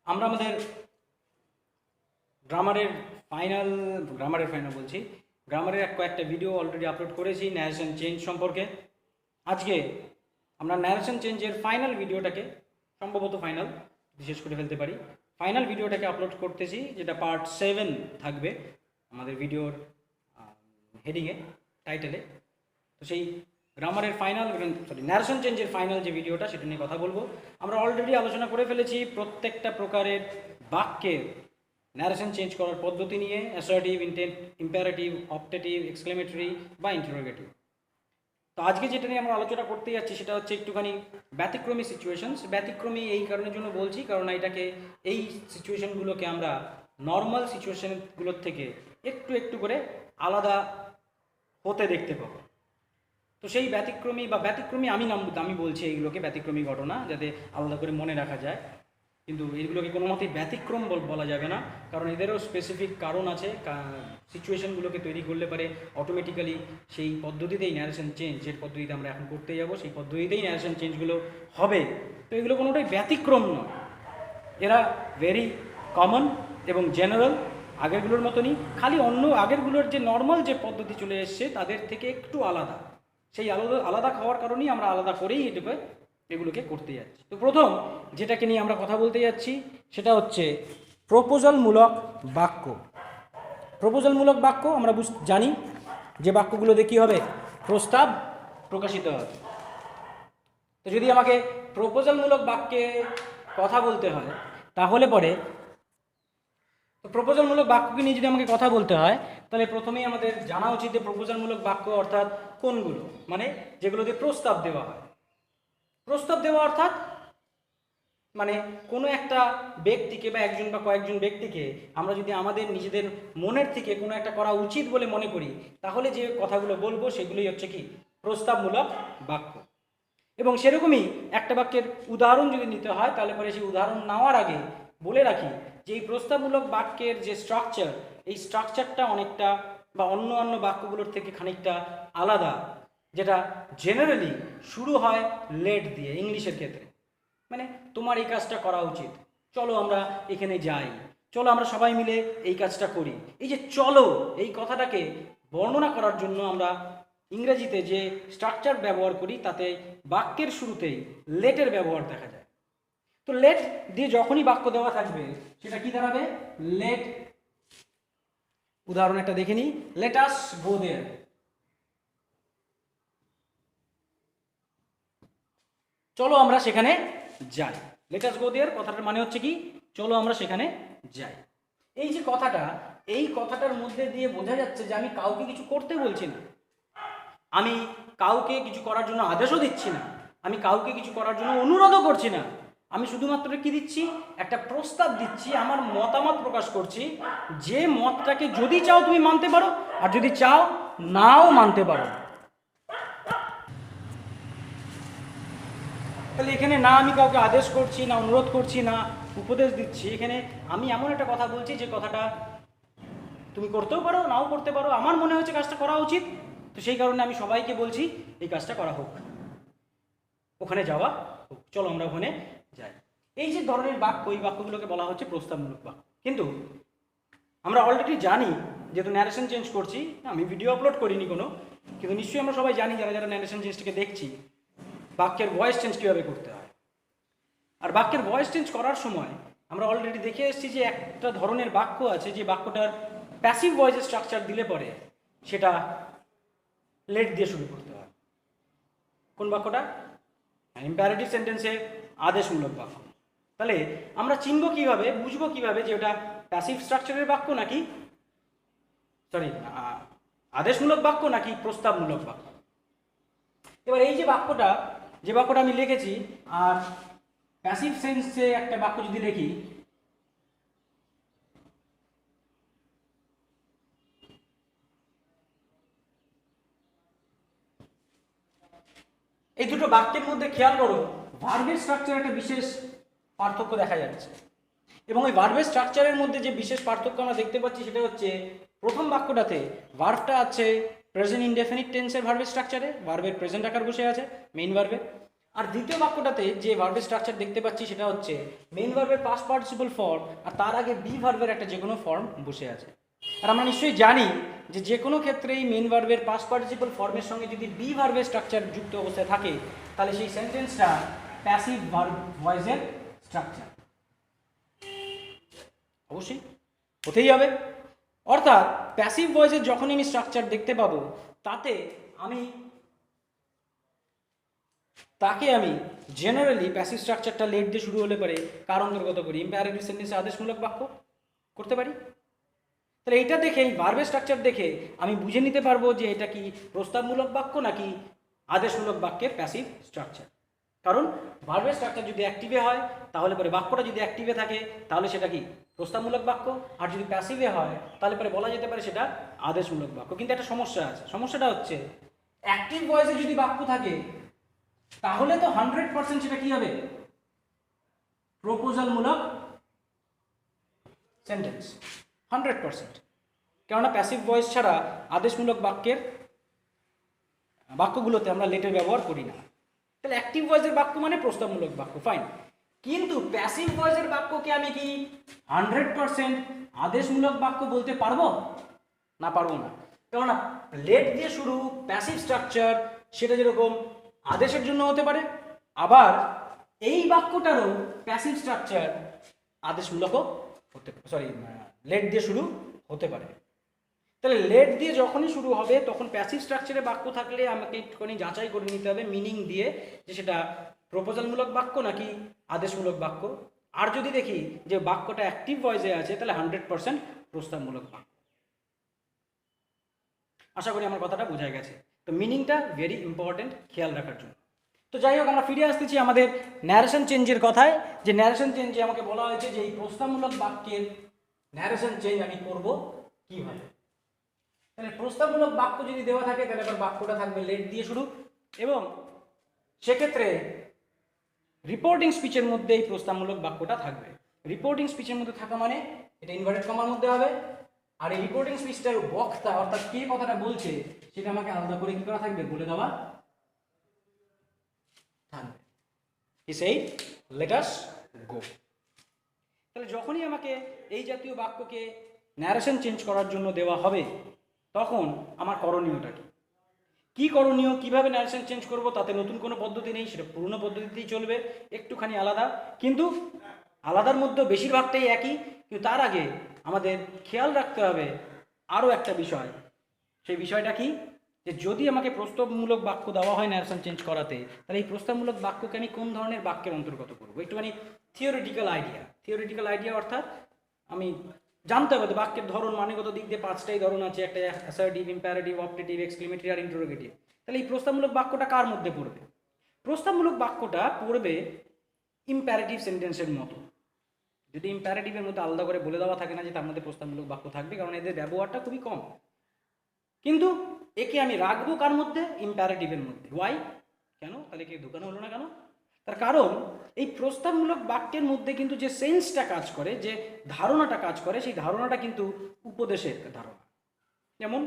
আমরা আমাদের গ্রামারের ফাইনাল বলছি, গ্রামারের কয়েকটা ভিডিও অলরেডি আপলোড করেছি ন্যারেশন চেঞ্জ সম্পর্কে। আজকে আমরা ন্যারেশন চেঞ্জের ফাইনাল ভিডিওটাকে, সম্ভবত ফাইনাল, বিশেষ করে ফেলতে পারি, ফাইনাল ভিডিওটাকে আপলোড করতেছি, যেটা পার্ট 7 থাকবে আমাদের ভিডিওর হেডিংয়ে, টাইটেলে। তো সেই গ্রামারের ন্যারেশন চেঞ্জের ফাইনাল যে ভিডিওটা, সেটা নিয়ে কথা বলবো। আমরা অলরেডি আলোচনা করে ফেলেছি প্রত্যেকটা প্রকারের বাক্যের ন্যারেশন চেঞ্জ করার পদ্ধতি নিয়ে, অ্যাসার্টিভ, ইম্পারেটিভ, অপটেটিভ, এক্সক্লেমেটরি বা ইন্টারোগেটিভ। তো আজকে যেটা নিয়ে আমরা আলোচনা করতে যাচ্ছি সেটা হচ্ছে একটুখানি ব্যতিক্রমী সিচুয়েশনস। ব্যতিক্রমী এই কারণের জন্য বলছি কারণ এই সিচুয়েশনগুলোকে আমরা নর্মাল সিচুয়েশনগুলোর থেকে একটু একটু করে আলাদা হতে দেখতে পাবো। তো সেই ব্যতিক্রমী আমি বলছি এইগুলোকে ব্যতিক্রমী ঘটনা, যাতে আলাদা করে মনে রাখা যায়। কিন্তু এইগুলোকে কোনো মতেই ব্যতিক্রম বলা যাবে না, কারণ এদেরও স্পেসিফিক কারণ আছে। সিচুয়েশনগুলোকে তৈরি করলে পারে অটোমেটিক্যালি সেই পদ্ধতিতেই ন্যারেশন চেঞ্জ, যে পদ্ধতিতে আমরা এখন করতে যাব সেই পদ্ধতিতেই ন্যারেশন চেঞ্জগুলো হবে। তো এগুলো কোনোটাই ব্যতিক্রম নয়, এরা ভেরি কমন এবং জেনারেল, আগেরগুলোর মতনই, খালি আগেরগুলোর যে নর্মাল যে পদ্ধতি চলে এসছে তাদের থেকে একটু আলাদা। সেই আলাদা খাওয়ার কারণেই আমরা আলাদা করেই এগুলোকে করতে যাচ্ছি। তো প্রথম যেটাকে নিয়ে আমরা কথা বলতে যাচ্ছি সেটা হচ্ছে প্রপোজালমূলক বাক্য। প্রপোজালমূলক বাক্য আমরা জানি যে বাক্যগুলোতে কী হবে, প্রস্তাব প্রকাশিত হবে। তো যদি আমাকে প্রপোজালমূলক বাক্যে কথা বলতে হয় তাহলে পরে, তো প্রপোজালমূলক বাক্যকে নিয়ে যদি আমাকে কথা বলতে হয় তাহলে প্রথমেই আমাদের জানা উচিত যে প্রপোজালমূলক বাক্য অর্থাৎ কোনগুলো, মানে যেগুলোতে প্রস্তাব দেওয়া হয়। প্রস্তাব দেওয়া অর্থাৎ মানে কোনো একটা ব্যক্তিকে বা একজন বা কয়েকজন ব্যক্তিকে আমরা যদি আমাদের নিজেদের মনের থেকে কোনো একটা করা উচিত বলে মনে করি, তাহলে যে কথাগুলো বলবো সেগুলোই হচ্ছে কি প্রস্তাবমূলক বাক্য। এবং সেরকমই একটা বাক্যের উদাহরণ যদি নিতে হয় তাহলে পরে সেই উদাহরণ নেওয়ার আগে বলে রাখি যে এই প্রস্তাবমূলক বাক্যের যে স্ট্রাকচার, এই স্ট্রাকচারটা অনেকটা বা অন্য বাক্যগুলোর থেকে খানিকটা আলাদা, যেটা জেনারেলি শুরু হয় লেট দিয়ে। ইংলিশের ক্ষেত্রে মানে তোমার এই কাজটা করা উচিত, চলো আমরা এখানে যাই, চলো আমরা সবাই মিলে এই কাজটা করি। এই যে চলো, এই কথাটাকে বর্ণনা করার জন্য আমরা ইংরেজিতে যে স্ট্রাকচার ব্যবহার করি তাতে বাক্যের শুরুতেই লেটের ব্যবহার দেখা যায়। তো লেট দিয়ে যখনই বাক্য দেওয়া থাকবে সেটা কি দাঁড়াবে, লেট। উদাহরণ একটা দেখে নিই, লেট আস গো দেয়ার। চলো আমরা সেখানে যাই। লেট আস গো দেয়ার কথাটার মানে হচ্ছে কি, চলো আমরা সেখানে যাই। এই যে কথাটা, এই কথাটার মধ্যে দিয়ে বোঝা যাচ্ছে যে আমি কাউকে কিছু করতে বলছি না, আমি কাউকে কিছু করার জন্য আদেশও দিচ্ছি না, আমি কাউকে কিছু করার জন্য অনুরোধও করছি না। আমি শুধুমাত্র কি দিচ্ছি, একটা প্রস্তাব দিচ্ছি, আমার মতামত প্রকাশ করছি, যে মতটাকে যদি চাও তুমি মানতে পারো, আর যদি চাও নাও মানতে পারো। তাহলে এখানে না আমি কাউকে আদেশ করছি, না অনুরোধ করছি, না উপদেশ দিচ্ছি, এখানে আমি এমন একটা কথা বলছি যে কথাটা তুমি করতেও পারো, নাও করতে পারো, আমার মনে হচ্ছে কাজটা করা উচিত, তো সেই কারণে আমি সবাইকে বলছি এই কাজটা করা হোক, ওখানে যাওয়া হোক, চলো আমরা ওখানে যাই। এই যে ধরনের বাক্য, এই বাক্যগুলোকে বলা হচ্ছে প্রস্তাবমূলক বাক্য। কিন্তু আমরা অলরেডি জানি, যেহেতু ন্যারেশন চেঞ্জ করছি, আমি ভিডিও আপলোড করিনি কোনো, কিন্তু নিশ্চয়ই আমরা সবাই জানি যারা ন্যারেশন চেঞ্জটাকে দেখছি, বাক্যের ভয়েস চেঞ্জ কীভাবে করতে হয়। আর বাক্যের ভয়েস চেঞ্জ করার সময় আমরা অলরেডি দেখে এসেছি যে একটা ধরনের বাক্য আছে যে বাক্যটার প্যাসিভ ভয়েসের স্ট্রাকচার দিলে পরে সেটা লেট দিয়ে শুরু করতে হয়। কোন বাক্যটা, ইম্পারেটিভ সেন্টেন্সে আদেশমূলক বাক্য। তাহলে আমরা চিনবো কিভাবে, বুঝবো কিভাবে যে ওটা প্যাসিভ স্ট্রাকচারের বাক্য নাকি আদেশমূলক বাক্য নাকি প্রস্তাবমূলক বাক্য। এবার এই যে বাক্যটা আমি লিখেছি, আর প্যাসিভ সেন্সে একটা বাক্য যদি লিখি, এই দুটো বাক্যের মধ্যে খেয়াল করো, ভার্বের স্ট্রাকচার একটা বিশেষ পার্থক্য দেখা যাচ্ছে। এবং ওই ভার্বের স্ট্রাকচারের মধ্যে যে বিশেষ পার্থক্য আমরা দেখতে পাচ্ছি সেটা হচ্ছে, প্রথম বাক্যটাতে ভার্বটা আছে প্রেজেন্ট ইনডেফিনিট টেন্সের ভার্বের স্ট্রাকচারে, ভার্বের প্রেজেন্ট আকার বসে আছে মেইন ভার্বে। আর দ্বিতীয় বাক্যটাতে যে ভার্বের স্ট্রাকচার দেখতে পাচ্ছি সেটা হচ্ছে মেইন ভার্বের পাস্ট পার্টিসিপল ফর্ম আর তার আগে বি ভার্বের একটা যে কোনো ফর্ম বসে আছে। আর আমরা নিশ্চয়ই জানি যে যে কোনো ক্ষেত্রেই মেইন ভার্বের পাস্ট পার্টিসিপল ফর্মের সঙ্গে যদি বি ভার্বের স্ট্রাকচার যুক্ত অবস্থায় থাকে তাহলে সেই সেন্টেন্সটা প্যাসিভ ভার্ব ভয়েসের স্ট্রাকচার অবশ্যই হতেই হবে। অর্থাৎ প্যাসিভ ভয়েসের যখনই আমি স্ট্রাকচার দেখতে পাবো তাকে আমি জেনারেলি প্যাসিভ স্ট্রাকচারটা লেট দিয়ে শুরু হলে পারে কার অন্তর্গত করি, ইম্পারেটিভ সেন্টেন্সে আদেশমূলক বাক্য করতে পারি। তাহলে এটা দেখে এই ভার্বের স্ট্রাকচার দেখে আমি বুঝে নিতে পারবো যে এটা কি প্রস্তাবমূলক বাক্য নাকি আদেশমূলক বাক্যের প্যাসিভ স্ট্রাকচার। কারণ ভার্বের স্ট্রাকচার যদি অ্যাক্টিভে হয় তাহলে পরে বাক্যটা যদি অ্যাক্টিভে থাকে তাহলে সেটা কি প্রস্তাবমূলক বাক্য, আর যদি প্যাসিভে হয় তাহলে পরে বলা যেতে পারে সেটা আদেশমূলক বাক্য। কিন্তু একটা সমস্যা আছে, সমস্যাটা হচ্ছে অ্যাক্টিভ ভয়েসে যদি বাক্য থাকে তাহলে তো 100% সেটা কি হবে প্রপোজালমূলক সেন্টেন্স 100%, কেননা প্যাসিভ ভয়েস ছাড়া আদেশমূলক বাক্যগুলোতে আমরা লেটের ব্যবহার করি না। তাহলে অ্যাক্টিভ ভয়েসের বাক্য মানে প্রস্তাবমূলক বাক্য, ফাইন। কিন্তু প্যাসিভ ভয়েসের বাক্যকে আমি কি 100% আদেশমূলক বাক্য বলতে পারবো না? পারবো না, কেননা লেট দিয়ে শুরু প্যাসিভ স্ট্রাকচার সেটা যেরকম আদেশের জন্য হতে পারে, আবার এই বাক্যটারও প্যাসিভ স্ট্রাকচার আদেশমূলকও হতে পারে, লেট দিয়ে শুরু হতে পারে। তাহলে লেট দিয়ে যখনই শুরু হবে তখন প্যাসিভ স্ট্রাকচারে বাক্য থাকলে আমাকে একটুখানি যাচাই করে নিতে হবে মিনিং দিয়ে যে সেটা প্রপোজালমূলক বাক্য নাকি আদেশমূলক বাক্য। আর যদি দেখি যে বাক্যটা অ্যাক্টিভ ভয়েসে আছে তাহলে 100% প্রস্তাবমূলক বাক্য। আশা করি আমার কথাটা বোঝা গেছে। তো মিনিংটা ভেরি ইম্পর্টেন্ট খেয়াল রাখার জন্য। তো যাই হোক, আমরা ফিরে আসতেছি আমাদের ন্যারেশন চেঞ্জের কথায়, যে ন্যারেশন চেঞ্জে আমাকে বলা হয়েছে যে এই প্রস্তাবমূলক বাক্যের ন্যারেশন চেঞ্জ আমি করব কিভাবে। তাহলে প্রস্তাবমূলক বাক্য যদি দেওয়া থাকে তাহলে এবার বাক্যটা থাকবে লেট দিয়ে শুরু, এবং সেক্ষেত্রে রিপোর্টিং স্পিচের মধ্যে এই প্রস্তাবমূলক বাক্যটা থাকবে। রিপোর্টিং স্পিচের মধ্যে থাকা মানে এটা ইনভার্টেড কমার মধ্যে হবে, আর এই রিপোর্টিং স্পিচটার বক্তা অর্থাৎ কে কথাটা বলছে সেটা আমাকে আলাদা করে কি করা থাকবে বলে দেওয়া থাকবে। সেই লেট আস গো। তাহলে যখনই আমাকে এই জাতীয় বাক্যকে ন্যারেশন চেঞ্জ করার জন্য দেওয়া হবে তখন আমার করণীয়টা কি করণীয়, কিভাবে ন্যারেশন চেঞ্জ করব, তাতে নতুন কোনো পদ্ধতি নেই, সেটা পুরনো পদ্ধতিতেই চলবে, একটুখানি আলাদা, কিন্তু আলাদার মধ্যে বেশিরভাগটাই একই। কিন্তু তার আগে আমাদের খেয়াল রাখতে হবে আরও একটা বিষয়। সেই বিষয়টা কি, যে যদি আমাকে প্রস্তাবমূলক বাক্য দেওয়া হয় ন্যারেশন চেঞ্জ করাতে, তাহলে এই প্রস্তাবমূলক বাক্যকে আমি কোন ধরনের বাক্যের অন্তর্গত করবো, একটুখানি থিওরিটিক্যাল আইডিয়া অর্থাৎ আমি জানতে হবে বাক্যের ধরন মানেগত দিক দিয়ে 5টাই ধরন আছে, একটা অ্যাসার্টিভ, ইম্পারেটিভ, অপটেটিভ, এক্সক্লেমেটরি আর ইন্টারোগেটিভ। তাহলে এই প্রস্তাবমূলক বাক্যটা কার মধ্যে পড়বে? প্রস্তাবমূলক বাক্যটা পড়বে ইম্পারেটিভ সেন্টেন্সের মতো। যদি ইম্পারেটিভের মধ্যে আলাদা করে বলে দেওয়া থাকে না যে তার মধ্যে প্রস্তাবমূলক বাক্য থাকবে, কারণ এদের ব্যবহারটা খুবই কম, কিন্তু একে আমি রাখবো কার মধ্যে? ইম্পারেটিভের মধ্যে। ওয়াই? কেন? তাহলে কি দোকানে হলো না কেন? তার কারণ এই প্রস্তাবমূলক বাক্যের মধ্যে কিন্তু যে সেন্সটা কাজ করে, যে ধারণাটা কাজ করে, সেই ধারণাটা কিন্তু উপদেশের ধারণা। যেমন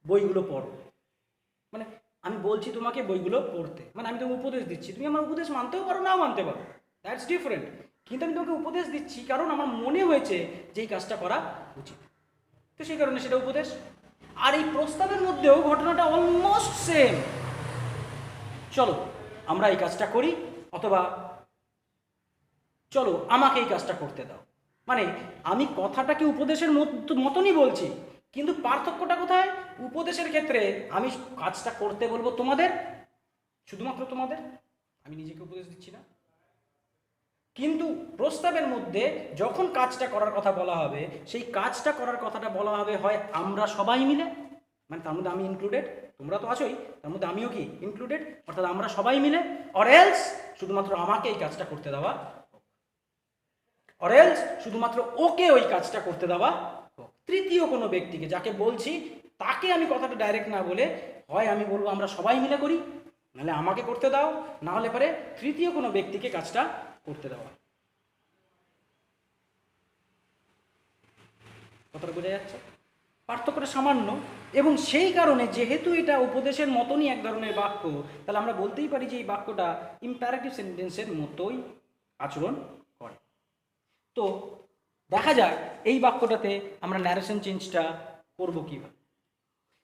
বইগুলো পড়ো, মানে আমি বলছি তোমাকে বইগুলো পড়তে, মানে আমি তোমাকে উপদেশ দিচ্ছি, তুমি আমার উপদেশ মানতেও পারো নাও মানতে পারো, দ্যাটস ডিফারেন্ট, কিন্তু আমি তোমাকে উপদেশ দিচ্ছি কারণ আমার মনে হয়েছে যে এই কাজটা করা উচিত, তো সেই কারণে সেটা উপদেশ। আর এই প্রস্তাবের মধ্যেও ঘটনাটা অলমোস্ট সেম, চলো আমরা এই কাজটা করি, অথবা চলো আমাকে এই কাজটা করতে দাও। মানে আমি কথাটাকে উপদেশের মতনই বলছি, কিন্তু পার্থক্যটা কোথায়? উপদেশের ক্ষেত্রে আমি কাজটা করতে বলবো তোমাদের, শুধুমাত্র তোমাদের, আমি নিজেকে উপদেশ দিচ্ছি না। কিন্তু প্রস্তাবের মধ্যে যখন কাজটা করার কথা বলা হবে, সেই কাজটা করার কথাটা বলা হবে হয় আমরা সবাই মিলে, মানে তার মধ্যে আমি ইনক্লুডেড, তোমরা তো আছোই, তার মধ্যে আমিও কি ইনক্লুডেড, অর্থাৎ আমরা সবাই মিলে, অর এলস শুধুমাত্র আমাকে এই কাজটা করতে দেওয়া, অর এলস শুধুমাত্র ওকে ওই কাজটা করতে দেওয়া হোক। তৃতীয় কোনো ব্যক্তিকে যাকে বলছি তাকে আমি কথাটা ডাইরেক্ট না বলে হয় আমি বলবো আমরা সবাই মিলে করি, নাহলে আমাকে করতে দাও, না হলে পরে তৃতীয় কোনো ব্যক্তিকে কাজটা করতে দেওয়া। কথাটা বোঝা যাচ্ছে? পার্থক্যটা সামান্য, এবং সেই কারণে যেহেতু এটা উপদেশের মতনই এক ধরনের বাক্য, তাহলে আমরা বলতেই পারি যে এই বাক্যটা ইম্পারেটিভ সেন্টেন্সের মতোই আচরণ করে। তো দেখা যাক এই বাক্যটাতে আমরা ন্যারেশন চেঞ্জটা করব কীভাবে।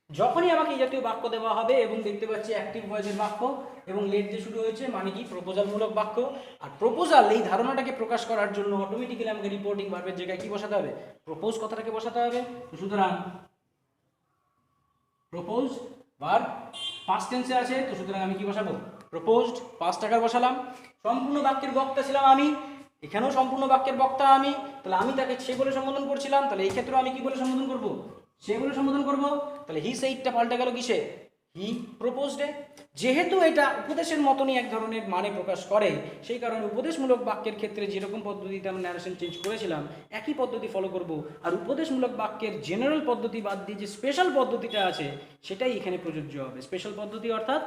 যখনই আমাকে এই জাতীয় বাক্য দেওয়া হবে এবং দেখতে পাচ্ছি অ্যাক্টিভ ভয়েসের বাক্য এবং লেট দিয়ে শুরু হয়েছে, মানে কি প্রপোজালমূলক বাক্য। আর প্রপোজাল এই ধারণাটাকে প্রকাশ করার জন্য অটোমেটিক্যালি আমাকে রিপোর্টিং ভার্বের জায়গায় কি বসাতে হবে? প্রপোজ কথাটাকে বসাতে হবে। সুতরাং প্রপোজ ভার্ব পাস্ট টেন্সে আছে, তো সুতরাং আমি কি বসাবো? প্রপোজড পাস্ট আকার বসালাম। সম্পূর্ণ বাক্যের বক্তা ছিলাম আমি, এখানেও সম্পূর্ণ বাক্যের বক্তা আমি, তাহলে আমি তাকে সে বলে সম্বোধন করছিলাম, তাহলে এই ক্ষেত্রে আমি কি বলে সম্বোধন করব? সে বলে সম্বোধন করব। তাহলে হি সেইডটা পাল্টে গেল কিসে? হি প্রপোজডে। যেহেতু এটা উপদেশের মতনই এক ধরনের মানে প্রকাশ করে, সেই কারণে উপদেশমূলক বাক্যের ক্ষেত্রে যেরকম পদ্ধতিতে আমরা ন্যারেশন চেঞ্জ করেছিলাম একই পদ্ধতি ফলো করব। আর উপদেশমূলক বাক্যের জেনারেল পদ্ধতি বাদ দিয়ে যে স্পেশাল পদ্ধতিটা আছে সেটাই এখানে প্রযোজ্য হবে। স্পেশাল পদ্ধতি অর্থাৎ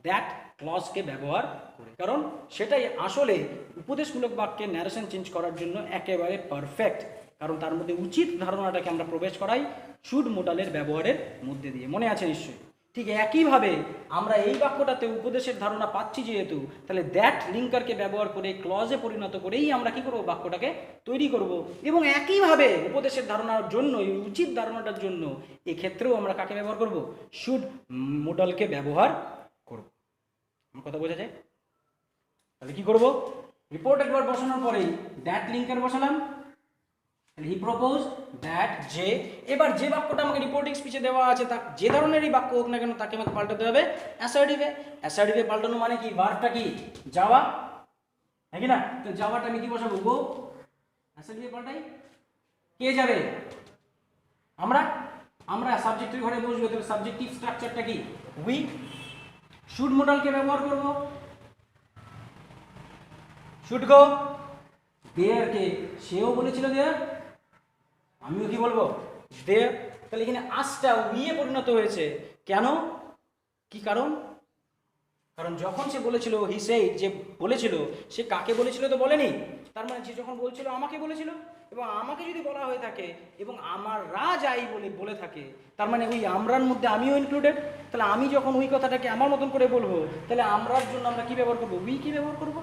দ্যাট ক্লজকে ব্যবহার করে, কারণ সেটাই আসলে উপদেশমূলক বাক্যের ন্যারেশন চেঞ্জ করার জন্য একেবারে পারফেক্ট। কারণ তার মধ্যে উচিত ধারণাটাকে আমরা প্রবেশ করাই শুড মোডালের ব্যবহারের মধ্যে দিয়ে। মনে আছে নিশ্চয়ই? ঠিক একইভাবে আমরা এই বাক্যটাতে উপদেশের ধারণা পাচ্ছি যেহেতু, তাহলে দ্যাট লিঙ্কারকে ব্যবহার করে ক্লজে পরিণত করেই আমরা কি করব? বাক্যটাকে তৈরি করব। এবং একইভাবে উপদেশের ধারণার জন্য, এই উচিত ধারণাটার জন্য এক্ষেত্রেও আমরা কাকে ব্যবহার করব? শুড মোডালকে ব্যবহার করব। আমার কথা বোঝা যায়? তাহলে কি করব? রিপোর্টেড ভার্ব বসানোর পরেই দ্যাট লিঙ্কার বসালাম। হি প্রপোজ দ্যাট যে, এবার যে বাক্যটা আমাকে রিপোর্টিং স্পিচে দেওয়া আছে তা যে ধরনেরই বাক্য হোক না কেন তাকে আমাকে পাল্টাতে হবে অ্যাসার্টিভে। অ্যাসার্টিভে পাল্টানো মানে কি? ভার্বটা কি? যাওয়া, হ্যাঁ কি না? তো যাওয়াটা আমি কি বসাবো? গো। অ্যাসার্টিভে পাল্টাই, কে যাবে? আমরা। আমরা সাবজেক্টের ঘরে বসবো, তাহলে সাবজেক্টিভ স্ট্রাকচারটা কি? উই। শুড মোডালকে ব্যবহার করব, শুড গো। দেয়ারকে সেও বলেছিল দেয়ার, আমিও কি বলবো? দেয়ার। তাহলে এখানে আজটা উইয়ে পরিণত হয়েছে। কেন? কি কারণ? কারণ যখন সে বলেছিল, হি সেইড, যে বলেছিল, সে কাকে বলেছিল তো বলেনি। তার মানে যে যখন বলছিল আমাকে বলেছিল, এবং আমাকে যদি বলা হয়ে থাকে এবং আমাররা যাই বলে থাকে, তার মানে ওই আমরার মধ্যে আমিও ইনক্লুডেড। তাহলে আমি যখন ওই কথাটাকে আমার মতন করে বলবো, তাহলে আমরার জন্য আমরা কি ব্যবহার করবো? উই কি ব্যবহার করবো?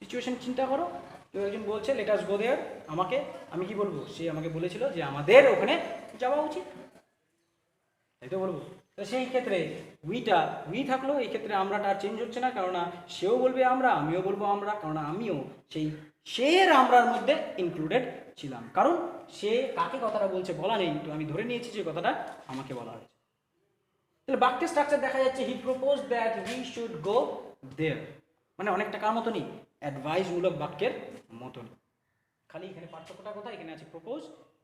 সিচুয়েশন চিন্তা করো। কেউ একজন বলছে লেট আস গো দেয়ার, আমাকে, আমি কি বলবো? সে আমাকে বলেছিল যে আমাদের ওখানে যাওয়া উচিত, তাই তো বলবো। তো সেই ক্ষেত্রে উই থাকলো, এই ক্ষেত্রে আমরাটা আর চেঞ্জ হচ্ছে না, কারণ সেও বলবে আমরা, আমিও বলবো আমরা, কারণ আমিও সেই সের আমরার মধ্যে ইনক্লুডেড ছিলাম। কারণ সে কাকে কথাটা বলছে বলা নেই, তো আমি ধরে নিয়েছি যে কথাটা আমাকে বলা হয়েছে। তাহলে বাক্যের স্ট্রাকচার দেখা যাচ্ছে, he propose that we should go there, মানে অনেকটা কার মতনই? অ্যাডভাইসমূলক বাক্যের মতনই। খালি এখানে পার্থক্যটা কোথায়? এখানে আছে প্রপোজ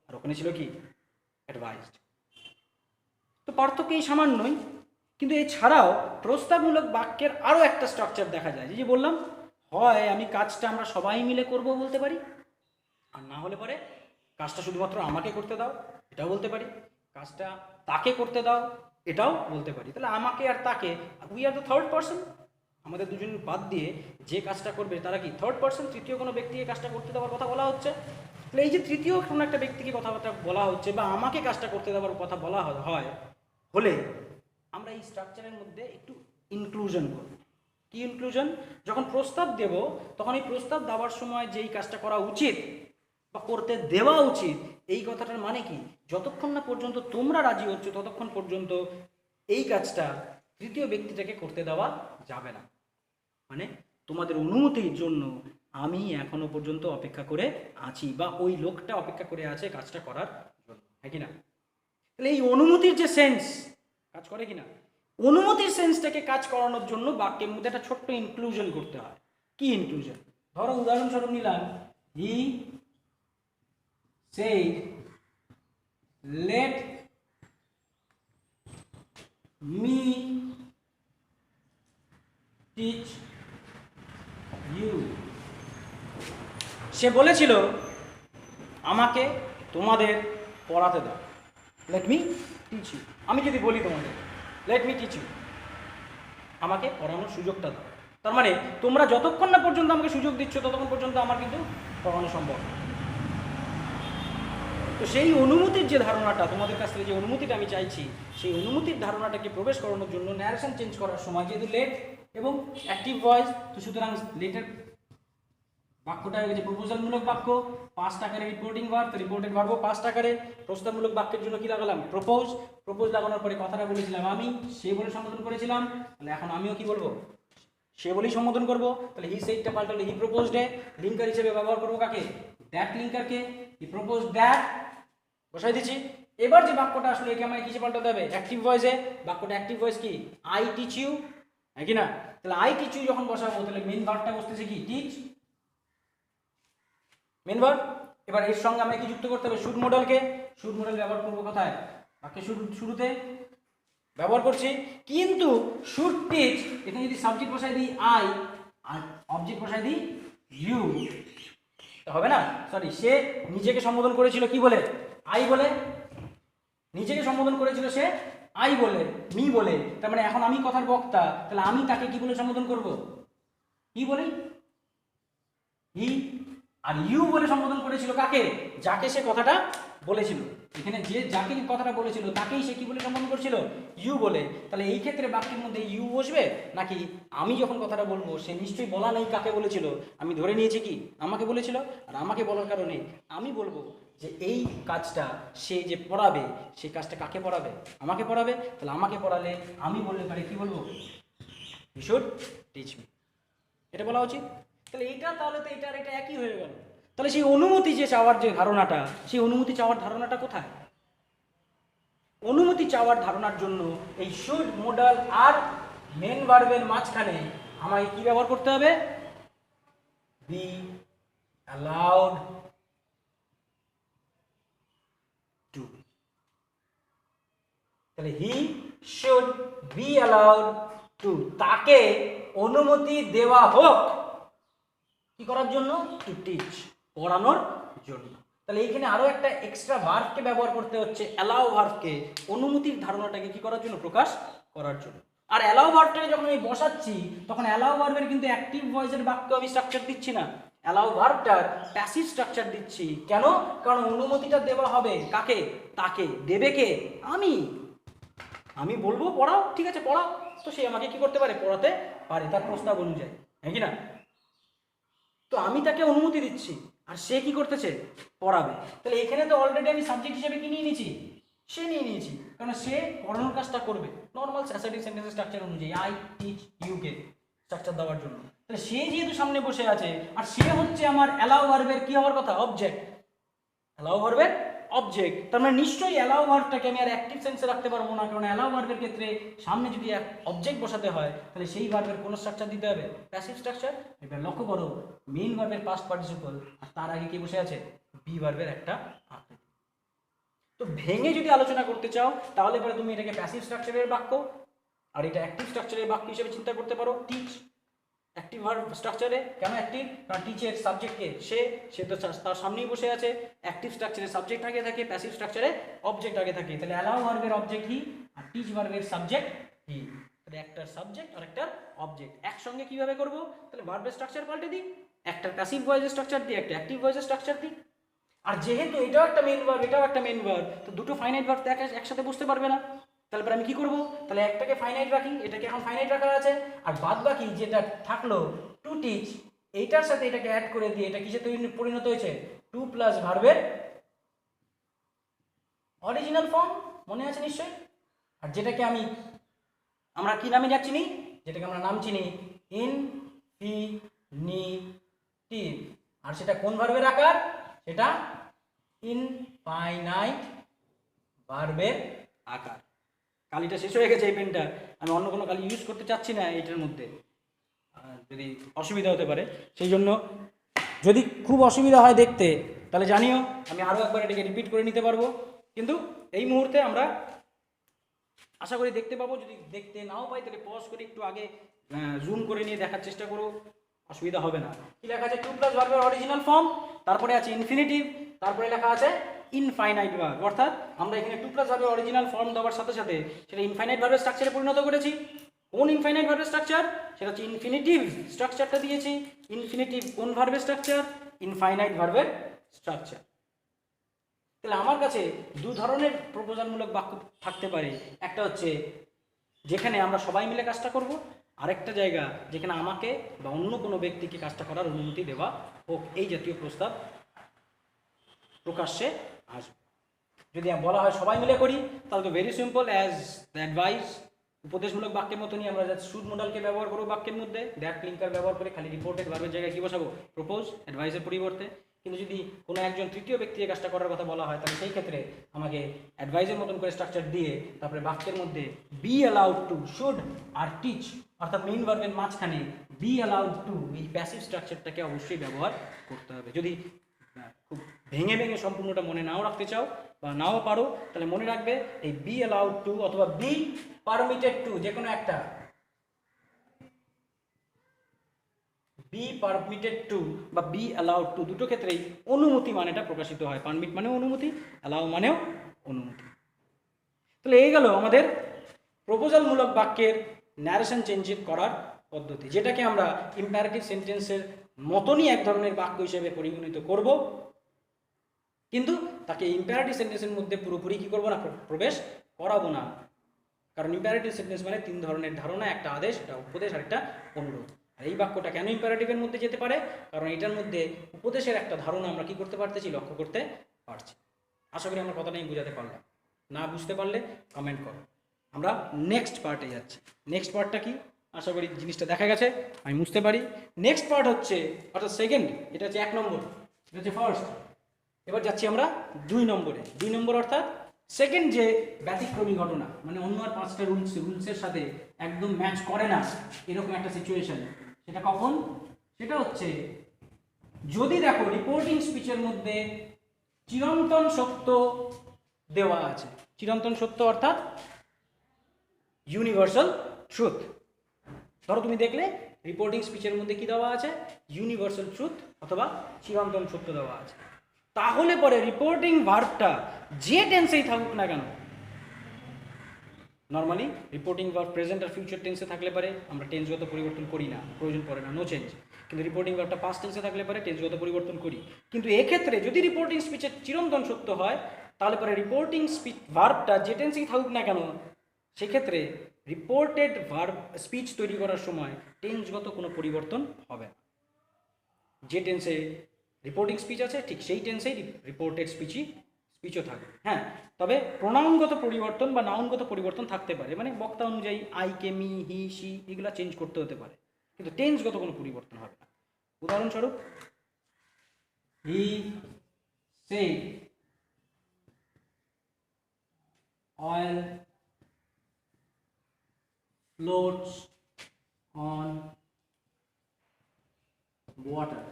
আর ওখানে ছিল কি? অ্যাডভাইসড। তো পার্থক্য এই সামান্যই, কিন্তু এছাড়াও প্রস্তাবমূলক বাক্যের আরও একটা স্ট্রাকচার দেখা যায়। যে বললাম, হয় আমি কাজটা আমরা সবাই মিলে করব বলতে পারি, আর না হলে পরে কাজটা শুধুমাত্র আমাকে করতে দাও, এটাও বলতে পারি। কাজটা তাকে করতে দাও, এটাও বলতে পারি। তাহলে আমাকে আর তাকে, we are the third person, আমাদের দুজন বাদ দিয়ে যে কাজটা করবে তারা কি? থার্ড পার্সন, তৃতীয় কোনো ব্যক্তিকে কাজটা করতে দেওয়ার কথা বলা হচ্ছে। তাহলে এই যে তৃতীয় কোনো একটা ব্যক্তিকে কথাবার্তা বলা হচ্ছে বা আমাকে কাজটা করতে দেওয়ার কথা বলা হয়, হলে আমরা এই স্ট্রাকচারের মধ্যে একটু ইনক্লুশন করব। কি ইনক্লুশন? যখন প্রস্তাব দেব তখন এই প্রস্তাব দেওয়ার সময় যেই কাজটা করা উচিত বা করতে দেওয়া উচিত, এই কথাটার মানে কি? যতক্ষণ না পর্যন্ত তোমরা রাজি হচ্ছ ততক্ষণ পর্যন্ত এই কাজটা তৃতীয় ব্যক্তিটাকে করতে দেওয়া যাবে না। মানে তোমাদের অনুমতির জন্য আমি এখনো পর্যন্ত অপেক্ষা করে আছি, বা ওই লোকটা অপেক্ষা করে আছে কাজটা করার জন্য, হ্যাঁ কিনা? তাহলে এই অনুমতির যে সেন্স কাজ করে কিনা, অনুমতির সেন্সটাকে কাজ করানোর জন্য বাক্যের মধ্যে একটা ছোট্ট ইনক্লুশন করতে হয়। কি ইনক্লুশন? ধরো উদাহরণস্বরূপ নিলাম, he said let me teach you. সে বলেছিল আমাকে তোমাদের পড়াতে দাও, লেট মি টিচ ইউ। আমি যদি বলি তোমাদের লেট মি টিচ ইউ, আমাকে পড়ানোর সুযোগটা দাও, তার মানে তোমরা যতক্ষণ না পর্যন্ত আমাকে সুযোগ দিচ্ছ ততক্ষণ পর্যন্ত আমার কিন্তু পড়ানো সম্ভব। তো সেই অনুমতির যে ধারণাটা, তোমাদের কাছ থেকে যে অনুমতিটা আমি চাইছি, সেই অনুমতির ধারণাটাকে প্রবেশ করানোর জন্য ন্যারেশন চেঞ্জ করার সময় যেহেতু লেট এবং অ্যাক্টিভ ভয়েস, তো সুতরাং লেটের বাক্যটা হয়ে গেছে প্রপোজালমূলক বাক্য, 5 টাকারে রিপোর্টিং ভার্ব, তো রিপোর্টেড ভার্বও 5 টাকারে। প্রস্তাবমূলক বাক্যের জন্য কি লাগালাম? প্রপোজ লাগানোর পরে কথাটা বলেছিলাম আমি, সে বলে সম্বোধন করেছিলাম, তাহলে এখন আমিও কি বলবো? সে বলেই সম্বোধন করব। তাহলে হি সেইডটা পাল্টালে হি প্রপোজড এ, লিঙ্কার হিসেবে ব্যবহার করবো কাকে? দ্যাট লিঙ্কারকে। হি প্রপোজড দ্যাট বসাই দিচ্ছি। এবার যে বাক্যটা আসলে একে আমায় কিসে পাল্টাতে হবে? অ্যাক্টিভ ভয়েসে। বাক্যটা অ্যাক্টিভ ভয়েস কি? আই টিচ ইউ, হ্যাঁ কি না? তাহলে আই টিচ ইউ যখন বসাবো তাহলে মেন ভার্বটা বসতেছে কি? Teach, main verb. এবার এর সঙ্গে আমায় কি যুক্ত করতে হবে? শুড মডেলকে। শুড মডেল ব্যবহার করবো কোথায়? বাক্যের শুরুতে ব্যবহার করছি। কিন্তু শুড টিচ এখানে যদি সাবজেক্ট বসাই দিই আই আর অবজেক্ট বসাই দিই ইউ, হবে না? সরি, সে নিজেকে সম্বোধন করেছিল কি বলে? আই বলে। নিজেকে সম্বোধন করেছিল সে আই বলে, মি বলে। তার মানে এখন আমি কথার বক্তা, তাহলে আমি তাকে কি বলে সম্বোধন করব? কি বলি? হি। আর ইউ বলে সম্বোধন করেছিল কাকে? যাকে সে কথাটা বলেছিল। এখানে যে যাকে কথাটা বলেছিল তাকেই সে কি বলে সম্বোধন করেছিল? ইউ বলে। তাহলে এই ক্ষেত্রে বাক্যের মধ্যে ইউ বসবে নাকি আমি যখন কথাটা বলবো সে নিশ্চয়ই বলা নেই কাকে বলেছিল, আমি ধরে নিয়েছি কি আমাকে বলেছিল। আর আমাকে বলার কারণে আমি বলবো যে এই কাজটা সে যে পড়াবে সেই কাজটা কাকে পড়াবে? আমাকে পড়াবে। তাহলে আমাকে পড়ালে আমি বললে পারে কি বলবো? হি শুড টিচ মি, এটা বলা উচিত। তাহলে এটা তাহলে তো এটা আর এটা একই হয়ে গেল। তাহলে সেই অনুমতি যে চাওয়ার যে ধারণাটা, সেই অনুমতি চাওয়ার ধারণাটা কোথায়? অনুমতি চাওয়ার ধারণার জন্য এই শুড মডাল আর মেন ভার্বের মাঝখানে আমায় কি ব্যবহার করতে হবে? Be allowed to. তাহলে he should be allowed to, তাকে অনুমতি দেওয়া হোক কি করার জন্য? টু টিচ, পড়ানোর জন্য। তাহলে এইখানে আরো একটা এক্সট্রা ভার্বকে ব্যবহার করতে হচ্ছে, অ্যালাউ ভার্বকে, অনুমতির ধারণাটাকে কি করার জন্য? প্রকাশ করার জন্য। আর অ্যালাউ ভার্বটাকে যখন আমি বসাচ্ছি তখন অ্যালাউ ভার্বের কিন্তু অ্যাক্টিভ ভয়েসের বাক্য আমি স্ট্রাকচার দিচ্ছি না, অ্যালাউ ভার্বটার প্যাসিভ স্ট্রাকচার দিচ্ছি। কেন? কারণ অনুমতিটা দেওয়া হবে কাকে? তাকে। দেবে কে? আমি। আমি বলবো পড়াও, ঠিক আছে পড়াও, তো সে আমাকে কি করতে পারে? পড়াতে পারে তার প্রস্তাব অনুযায়ী, হ্যাঁ কি না? তো আমি তাকে অনুমতি দিচ্ছি আর সে কি করতেছে? পড়াবে। তাহলে এখানে তো অলরেডি আমি সাবজেক্ট হিসেবে কি নিয়ে নিয়েছি? সে নিয়ে নিয়েছি, কারণ সে পড়ানোর কাজটা করবে নর্মাল অ্যাসার্টিভ সেন্টেন্সের স্ট্রাকচার অনুযায়ী, আই টিচ ইউ কে স্ট্রাকচার দেওয়ার জন্য। তাহলে সে যেহেতু সামনে বসে আছে আর সে হচ্ছে আমার অ্যালাউ ভার্বের কি হওয়ার কথা? অবজেক্ট। অ্যালাউ ভার্বের অবজেক্ট, তার মানে নিশ্চয়ই অ্যালাউ ভার্বটাকে আমি আর অ্যাক্টিভ সেন্সে রাখতে পারবো না, কারণ অ্যালাউ ভার্বের ক্ষেত্রে সামনে যদি অবজেক্ট বসাতে হয় তাহলে সেই ভার্বের কোন স্ট্রাকচার দিতে হবে? Passive structure. এবার লক্ষ্য করো মেইন ভার্বের পাস্ট পার্টিসিপল আর তার আগে কি বসে আছে? বি ভার্বের একটা আকৃতি। তো ভেঙে যদি আলোচনা করতে চাও তাহলে পরে তুমি এটাকে প্যাসিভ স্ট্রাকচারের বাক্য আর এটা অ্যাক্টিভ স্ট্রাকচারের বাক্য হিসেবে চিন্তা করতে পারো। টিচ অ্যাক্টিভ ভার্ব স্ট্রাকচারে, কেন অ্যাক্টিভ? কারণ টিচের সাবজেক্টকে সে তো তার সামনেই বসে আছে। অ্যাক্টিভ স্ট্রাকচারে সাবজেক্ট আগে থাকে, প্যাসিভ স্ট্রাকচারে অবজেক্ট আগে থাকে। তাহলে অ্যালাউ ভার্বের অবজেক্ট হি আর টিচ ভার্বের সাবজেক্ট হি। তাহলে একটার সাবজেক্ট আর একটার অবজেক্ট একসঙ্গে কিভাবে করব? তাহলে ভার্বের স্ট্রাকচার পাল্টে দিই, একটা প্যাসিভ ভয়েসের স্ট্রাকচার দিই, একটা অ্যাক্টিভ ভয়েসের স্ট্রাকচার দিই। আর যেহেতু এটাও একটা মেন ভার্ব এটাও একটা মেন ভার্ব, তো দুটো ফাইনাইট ভার্ব একসাথে বুঝতে পারবে না। তাহলে আমি কি করব? তাহলে একটাকে ফাইনাইট রাখি, এটাকে এখন ফাইনাইট রাখা আছে, আর বাদ বাকি যেটা থাকলো টু টিচ, এইটার সাথে এটাকে অ্যাড করে দিয়ে এটা কিসে পরিণত হয়েছে? টু প্লাস ভার্বের অরিজিনাল ফর্ম, মনে আছে নিশ্চয়ই। আর যেটাকে আমরা কি নামে চিনি? যেটাকে আমরা নাম চিনি ইনফিনিটিভ। আর সেটা কোন ভার্বের আকার? সেটা ইনফাইনাইট ভার্বের আকার। কালিটা শেষ হয়ে গেছে এই পেনটা, আমি অন্য কোনো কালি ইউজ করতে চাচ্ছি না এইটার মধ্যে, যদি অসুবিধা হতে পারে। সেই জন্য যদি খুব অসুবিধা হয় দেখতে তাহলে জানিও, আমি আরও একবার এটাকে রিপিট করে নিতে পারবো। কিন্তু এই মুহূর্তে আমরা আশা করি দেখতে পাবো। যদি দেখতে নাও পাই তাহলে পজ করে একটু আগে জুম করে নিয়ে দেখার চেষ্টা করো, অসুবিধা হবে না। কি লেখা আছে? টু প্লাস ভার্বের অরিজিনাল ফর্ম, তারপরে আছে ইনফিনিটিভ, তারপরে লেখা আছে ইনফাইনাইট ভার্ব। অর্থাৎ আমরা এখানে টু প্লাস ভার্বের অরিজিনাল ফর্ম দেওয়ার সাথে সাথে সেটা ইনফাইনাইট ভার্বের স্ট্রাকচারে পরিণত করেছি। কোন ইনফাইনাইট ভার্বের স্ট্রাকচার? সেটা হচ্ছে ইনফিনিটিভ স্ট্রাকচারটা দিয়েছি। ইনফিনিটিভ কোন ভার্বের স্ট্রাকচার? ইনফাইনাইট ভার্বের স্ট্রাকচার। তাহলে আমার কাছে দু ধরনের প্রপোজালমূলক বাক্য থাকতে পারে। একটা হচ্ছে যেখানে আমরা সবাই মিলে কাজটা করব, আরেকটা জায়গা যেখানে আমাকে বা অন্য কোনো ব্যক্তিকে কাজটা করার অনুমতি দেওয়া হোক, এই জাতীয় প্রস্তাব প্রকাশ্যে আসবে। যদি বলা হয় সবাই মিলে করি, তাহলে তো ভেরি সিম্পল, অ্যাজ অ্যাডভাইস, উপদেশমূলক বাক্যের মতনই আমরা যাতে শুড মডেলকে ব্যবহার করবো বাক্যের মধ্যে, দ্যাট ক্লিঙ্কার ব্যবহার করে খালি রিপোর্টেড ভার্বের জায়গায় কী বসাবো, প্রপোজ, অ্যাডভাইসের পরিবর্তে। কিন্তু যদি কোনো একজন তৃতীয় ব্যক্তিকে কাজটা করার কথা বলা হয়, তাহলে সেই ক্ষেত্রে আমাকে অ্যাডভাইসের মতন করে স্ট্রাকচার দিয়ে তারপরে বাক্যের মধ্যে be allowed to, should or teach, অর্থাৎ মেইন ভার্বের মাঝখানে বি অ্যালাউড টু, এই প্যাসিভ স্ট্রাকচারটাকে অবশ্যই ব্যবহার করতে হবে। যদি খুব ভেঙে ভেঙে সম্পূর্ণটা মনে নাও রাখতে চাও বা নাও পারো, তাহলে মনে রাখবে এই বি অ্যালাউড টু অথবা বি পারমিটেড টু, যে কোনো একটা, বি পারমিটেড টু বা বি অ্যালাউড টু, দুটো ক্ষেত্রেই অনুমতি মানেটা প্রকাশিত হয়। পারমিট মানেও অনুমতি, অ্যালাউ মানেও অনুমতি। তাহলে এই গেল আমাদের প্রপোজালমূলক বাক্যের ন্যারেশন চেঞ্জ করার পদ্ধতি, যেটাকে আমরা ইম্পারেটিভ সেন্টেন্সের মতনই এক ধরনের বাক্য হিসেবে পরিগণিত করব, কিন্তু তাকে ইম্পারেটিভ সেন্টেন্সের মধ্যে পুরোপুরি কী করবো না, প্রবেশ করাবো না। কারণ ইম্পারেটিভ সেন্টেন্স মানে তিন ধরনের ধারণা, একটা আদেশ, একটা উপদেশ আর একটা অনুরোধ। আর এই বাক্যটা কেন ইম্পারেটিভের মধ্যে যেতে পারে, কারণ এটার মধ্যে উপদেশের একটা ধারণা আমরা কি করতে পারতেছি, লক্ষ্য করতে পারছি। আশা করি আমার কথাটা আমি বুঝাতে পারলাম, না বুঝতে পারলে কমেন্ট করো। আমরা নেক্সট পার্টে যাচ্ছি। নেক্সট পার্টটা কি, আশা করি জিনিসটা দেখা গেছে, আমি বুঝতে পারি। নেক্সট পার্ট হচ্ছে, অর্থাৎ সেকেন্ড, এটা হচ্ছে 1 নম্বর, এটা হচ্ছে ফার্স্ট। এবার যাচ্ছি আমরা 2 নম্বরে। 2 নম্বর অর্থাৎ সেকেন্ড যে ব্যতিক্রমী ঘটনা, মানে অন্য আর 5টা রুলসের সাথে একদম ম্যাচ করে না এরকম একটা সিচুয়েশন, সেটা কখন, সেটা হচ্ছে যদি দেখো রিপোর্টিং স্পিচের মধ্যে চিরন্তন সত্য দেওয়া আছে। চিরন্তন সত্য অর্থাৎ ইউনিভার্সাল ট্রুথ। ধরো তুমি দেখলে রিপোর্টিং স্পিচের মধ্যে কি দেওয়া আছে, ইউনিভার্সাল ট্রুথ অথবা চিরন্তন সত্য দেওয়া আছে। তাহলে পরে রিপোর্টিং ভার্বটা যে টেন্সেই থাকুক না কেন, নর্মালি রিপোর্টিং ভার্ব প্রেজেন্ট আর ফিউচার টেন্সে থাকলে পারে আমরা টেন্সগত পরিবর্তন করি না, প্রয়োজন পড়ে না, নো চেঞ্জ। কিন্তু রিপোর্টিং ভার্বটা পাস্ট টেন্সে থাকলে পারে টেন্সগত পরিবর্তন করি। কিন্তু এক্ষেত্রে যদি রিপোর্টিং স্পিচের চিরন্তন সত্য হয়, তাহলে পরে রিপোর্টিং স্পিচ ভার্বটা যে টেন্সেই থাকুক না কেন, সেক্ষেত্রে রিপোর্টেড ভার্ব স্পিচ তৈরি করার সময় টেন্সগত কোনো পরিবর্তন হবে না। যে টেন্সে রিপোর্টিং স্পিচ আছে ঠিক সেই টেন্সেই রিপোর্টেড স্পিচও থাকবে। হ্যাঁ, তবে প্রোনাউনগত পরিবর্তন বা নাউনগত পরিবর্তন থাকতে পারে, মানে বক্তা অনুযায়ী আই কে, মি, হি, সি এগুলো চেঞ্জ করতে হতে পারে, কিন্তু টেন্সগত কোনো পরিবর্তন হবে না। উদাহরণস্বরূপ, he said oil floats on water।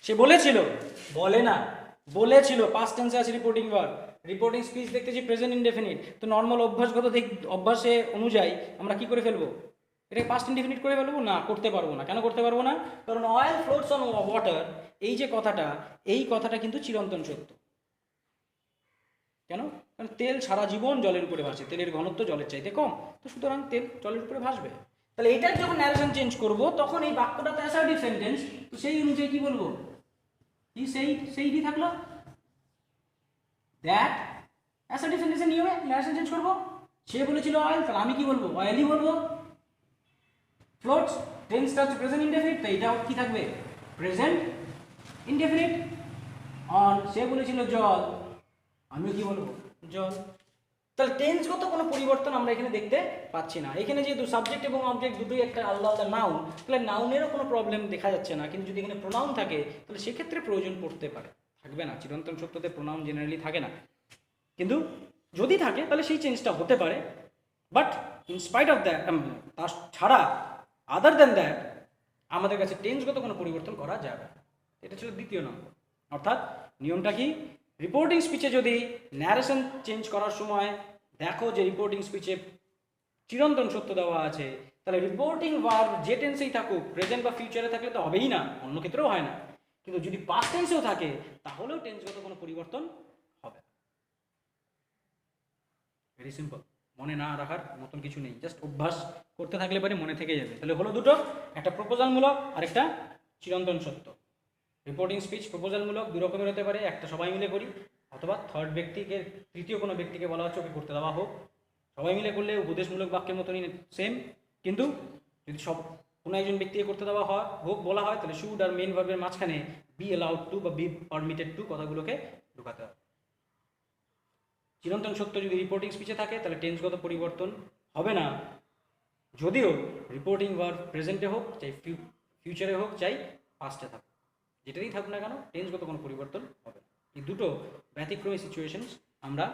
সে বলেছিল, বলে না, বলেছিল, পাস্ট টেন্সে আছে রিপোর্টিং ভার্ব। রিপোর্টিং স্পিচ দেখতেছি প্রেজেন্ট ইনডেফিনিট, তো নর্মাল অভ্যাসে অনুযায়ী আমরা কি করে ফেলবো, এটাকে পাস্ট ইনডেফিনিট করে ফেলবো না, করতে পারবো না। কেন করতে পারবো না, কারণ অয়েল ফ্লোটস অন ওয়াটার এই যে কথাটা, এই কথাটা কিন্তু চিরন্তন সত্য। কেন, কারণ তেল সারা জীবন জলের উপরে ভাসে, তেলের ঘনত্ব জলের চাইতে কম, তো সুতরাং তেল জলের উপরে ভাসবে। তাহলে এটার যখন ন্যারেশন চেঞ্জ করব, তখন এই বাক্যটা তো অ্যাসার্টিভ সেন্টেন্স, তো সেই অনুযায়ী কি বলবো, কি সেইটি থাকলো, দ্যাট অ্যাসার্টিভ সেন্টেন্সের নিয়মে ন্যারেশন চেঞ্জ করবো। সে বলেছিল অয়েল, তাহলে আমি কি বলবো, অয়েলই বলবো। ফ্লোটস টেন্সটা হচ্ছে প্রেজেন্ট ইনডেফিনিট, তো এটাও কি থাকবে, প্রেজেন্ট ইনডেফিনিট। অন, সে বলেছিল জল, আমিও কি বলবো, জল। তাহলে টেন্সগত কোনো পরিবর্তন আমরা এখানে দেখতে পাচ্ছি না। এখানে যেহেতু সাবজেক্ট এবং অবজেক্ট দুটোই একটা আলাদা আলাদা নাউন, তাহলে নাউনেরও কোনো প্রবলেম দেখা যাচ্ছে না। কিন্তু যদি এখানে প্রোনাউন থাকে, তাহলে সেক্ষেত্রে প্রয়োজন পড়তে পারে, থাকবে না। চিরন্তন সত্যতে প্রোনাউন জেনারেলি থাকে না, কিন্তু যদি থাকে তাহলে সেই চেঞ্জটা হতে পারে। বাট ইনস্পাইট অফ দ্যাট, তার ছাড়া আদার দ্যান দ্যাট আমাদের কাছে টেন্সগত কোনো পরিবর্তন করা যাবে। এটা ছিল 2 নম্বর। অর্থাৎ নিয়মটা কি, রিপোর্টিং স্পিচে যদি ন্যারেশন চেঞ্জ করার সময় দেখো যে রিপোর্টিং স্পিচে চিরন্তন সত্য দেওয়া আছে, তাহলে রিপোর্টিং ভার্ব যে টেন্সেই থাকুক, প্রেজেন্ট বা ফিউচারে থাকলে তো হবেই না, অন্য ক্ষেত্রেও হয় না। কিন্তু যদি পাস্ট টেন্সেও থাকে, তাহলেও টেন্সগত কোনো পরিবর্তন হবে। ভেরি সিম্পল, মনে না রাখার মতন কিছু নেই, জাস্ট অভ্যাস করতে থাকলে পরে মনে থেকে যাবে। তাহলে হলো দুটো, একটা প্রপোজালমূলক আর একটা চিরন্তন সত্য। রিপোর্টিং স্পিচ প্রপোজালমূলক দু রকমের হতে পারে, একটা সবাই মিলে করি, অথবা থার্ড ব্যক্তিকে, তৃতীয় কোনো ব্যক্তিকে বলা হচ্ছে ওকে করতে দেওয়া হোক। সবাই মিলে করলে উপদেশমূলক বাক্যের মতনই সেম, কিন্তু যদি সব কোনো একজন ব্যক্তিকে করতে দেওয়া হোক বলা হয়, তাহলে শুড আর মেন ভার্বের মাঝখানে বি অ্যালাউড টু বা বি পারমিটেড টু কথাগুলোকে ঢোকাতে হবে। চিরন্তন সত্য যদি রিপোর্টিং স্পিচে থাকে তাহলে টেন্সগত পরিবর্তন হবে না, যদিও রিপোর্টিং ভার্ব প্রেজেন্টে হোক, চাই ফিউচারে হোক, চাই পাস্টে থাকুক, যেটাতেই থাকুক না কেন টেন্সগত কোনো পরিবর্তন হবে না। এই দুটো ব্যতিক্রমী সিচুয়েশনস আমরা,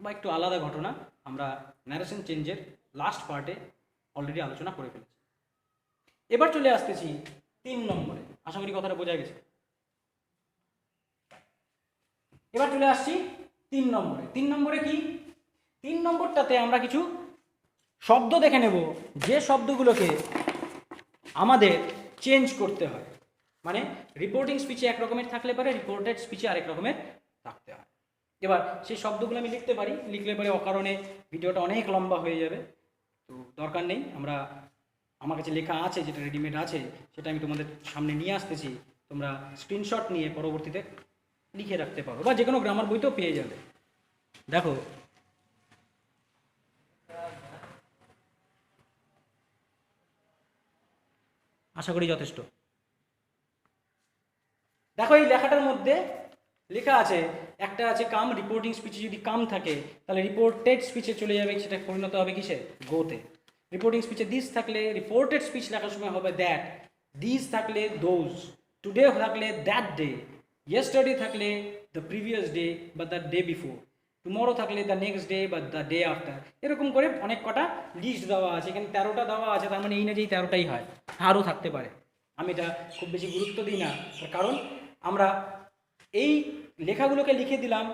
বা একটু আলাদা ঘটনা আমরা ন্যারেশন চেঞ্জের লাস্ট পার্টে অলরেডি আলোচনা করে ফেলেছি। এবার চলে আসতেছি 3 নম্বরে, আশা করি কথাটা বোঝা গেছে। এবার চলে আসছি 3 নম্বরে। 3 নম্বরে কি? 3 নম্বরটাতে আমরা কিছু শব্দ দেখে নেব, যে শব্দগুলোকে আমাদের চেঞ্জ করতে হয়। মানে রিপোর্টিং স্পিচে এক রকমের থাকলে পারে, রিপোর্টেড স্পিচে আরেক রকমের থাকতে হয়। এবার সেই শব্দগুলো আমি লিখতে পারি, লিখলে পরে অকারণে ভিডিওটা অনেক লম্বা হয়ে যাবে, তো দরকার নেই। আমার কাছে লেখা আছে, যেটা রেডিমেড আছে সেটা আমি তোমাদের সামনে নিয়ে আসতেছি, তোমরা স্ক্রিনশট নিয়ে পরবর্তীতে লিখে রাখতে পারো, বা যে কোনো গ্রামার বইতেও পেয়ে যাবে। দেখো, আশা করি যথেষ্ট। দেখো এই লেখাটার মধ্যে লেখা আছে, একটা আছে কাম, রিপোর্টিং স্পিচে যদি কাম থাকে তাহলে রিপোর্টেড স্পিচে চলে যাবে, সেটা পরিণত হবে কিসে? গোতে। রিপোর্টিং স্পিচে দিস থাকলে রিপোর্টেড স্পিচ লেখার সময় হবে দ্যাট, দিস থাকলে দোজ, টুডে থাকলে দ্যাট ডে, ইয়েস্টারডে থাকলে দ্য প্রিভিয়াস ডে বা দ্য ডে বিফোর, টুমরো থাকলে দ্য নেক্সট ডে বা দ্য ডে আফটার। এরকম করে অনেক কটা লিস্ট দেওয়া আছে, এখানে 13টা দেওয়া আছে, তার মানে এই না যে 13টাই হয়, আরও থাকতে পারে। আমি এটা খুব বেশি গুরুত্ব দিই না, কারণ আমরা এই লেখাগুলোকে লিখে দিলাম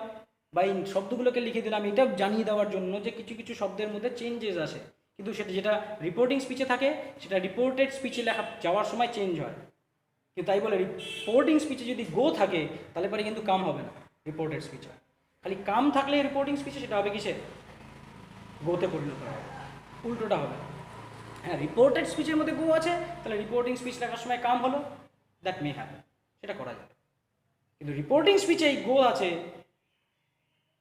বা এই শব্দগুলোকে লিখে দিলাম এটা জানিয়ে দেওয়ার জন্য যে কিছু কিছু শব্দের মধ্যে চেঞ্জেস আসে, কিন্তু সেটা যেটা রিপোর্টিং স্পিচে থাকে সেটা রিপোর্টেড স্পিচে লেখা যাওয়ার সময় চেঞ্জ হয়। কিন্তু তাই বলে রিপোর্টিং স্পিচে যদি গো থাকে তাহলে পরে কিন্তু কাম হবে না, রিপোর্টেড স্পিচে খালি কাম থাকলে রিপোর্টিং স্পিচে সেটা হবে কিসে? গোতে পরিণত হবে, উল্টোটা হবে। হ্যাঁ, রিপোর্টেড স্পিচের মধ্যে গো আছে, তাহলে রিপোর্টিং স্পিচ লেখার সময় কাম হলো, দ্যাট মে হ্যাপেন, সেটা করা যাবে। কিন্তু রিপোর্টিং স্পিচে এই গো আছে,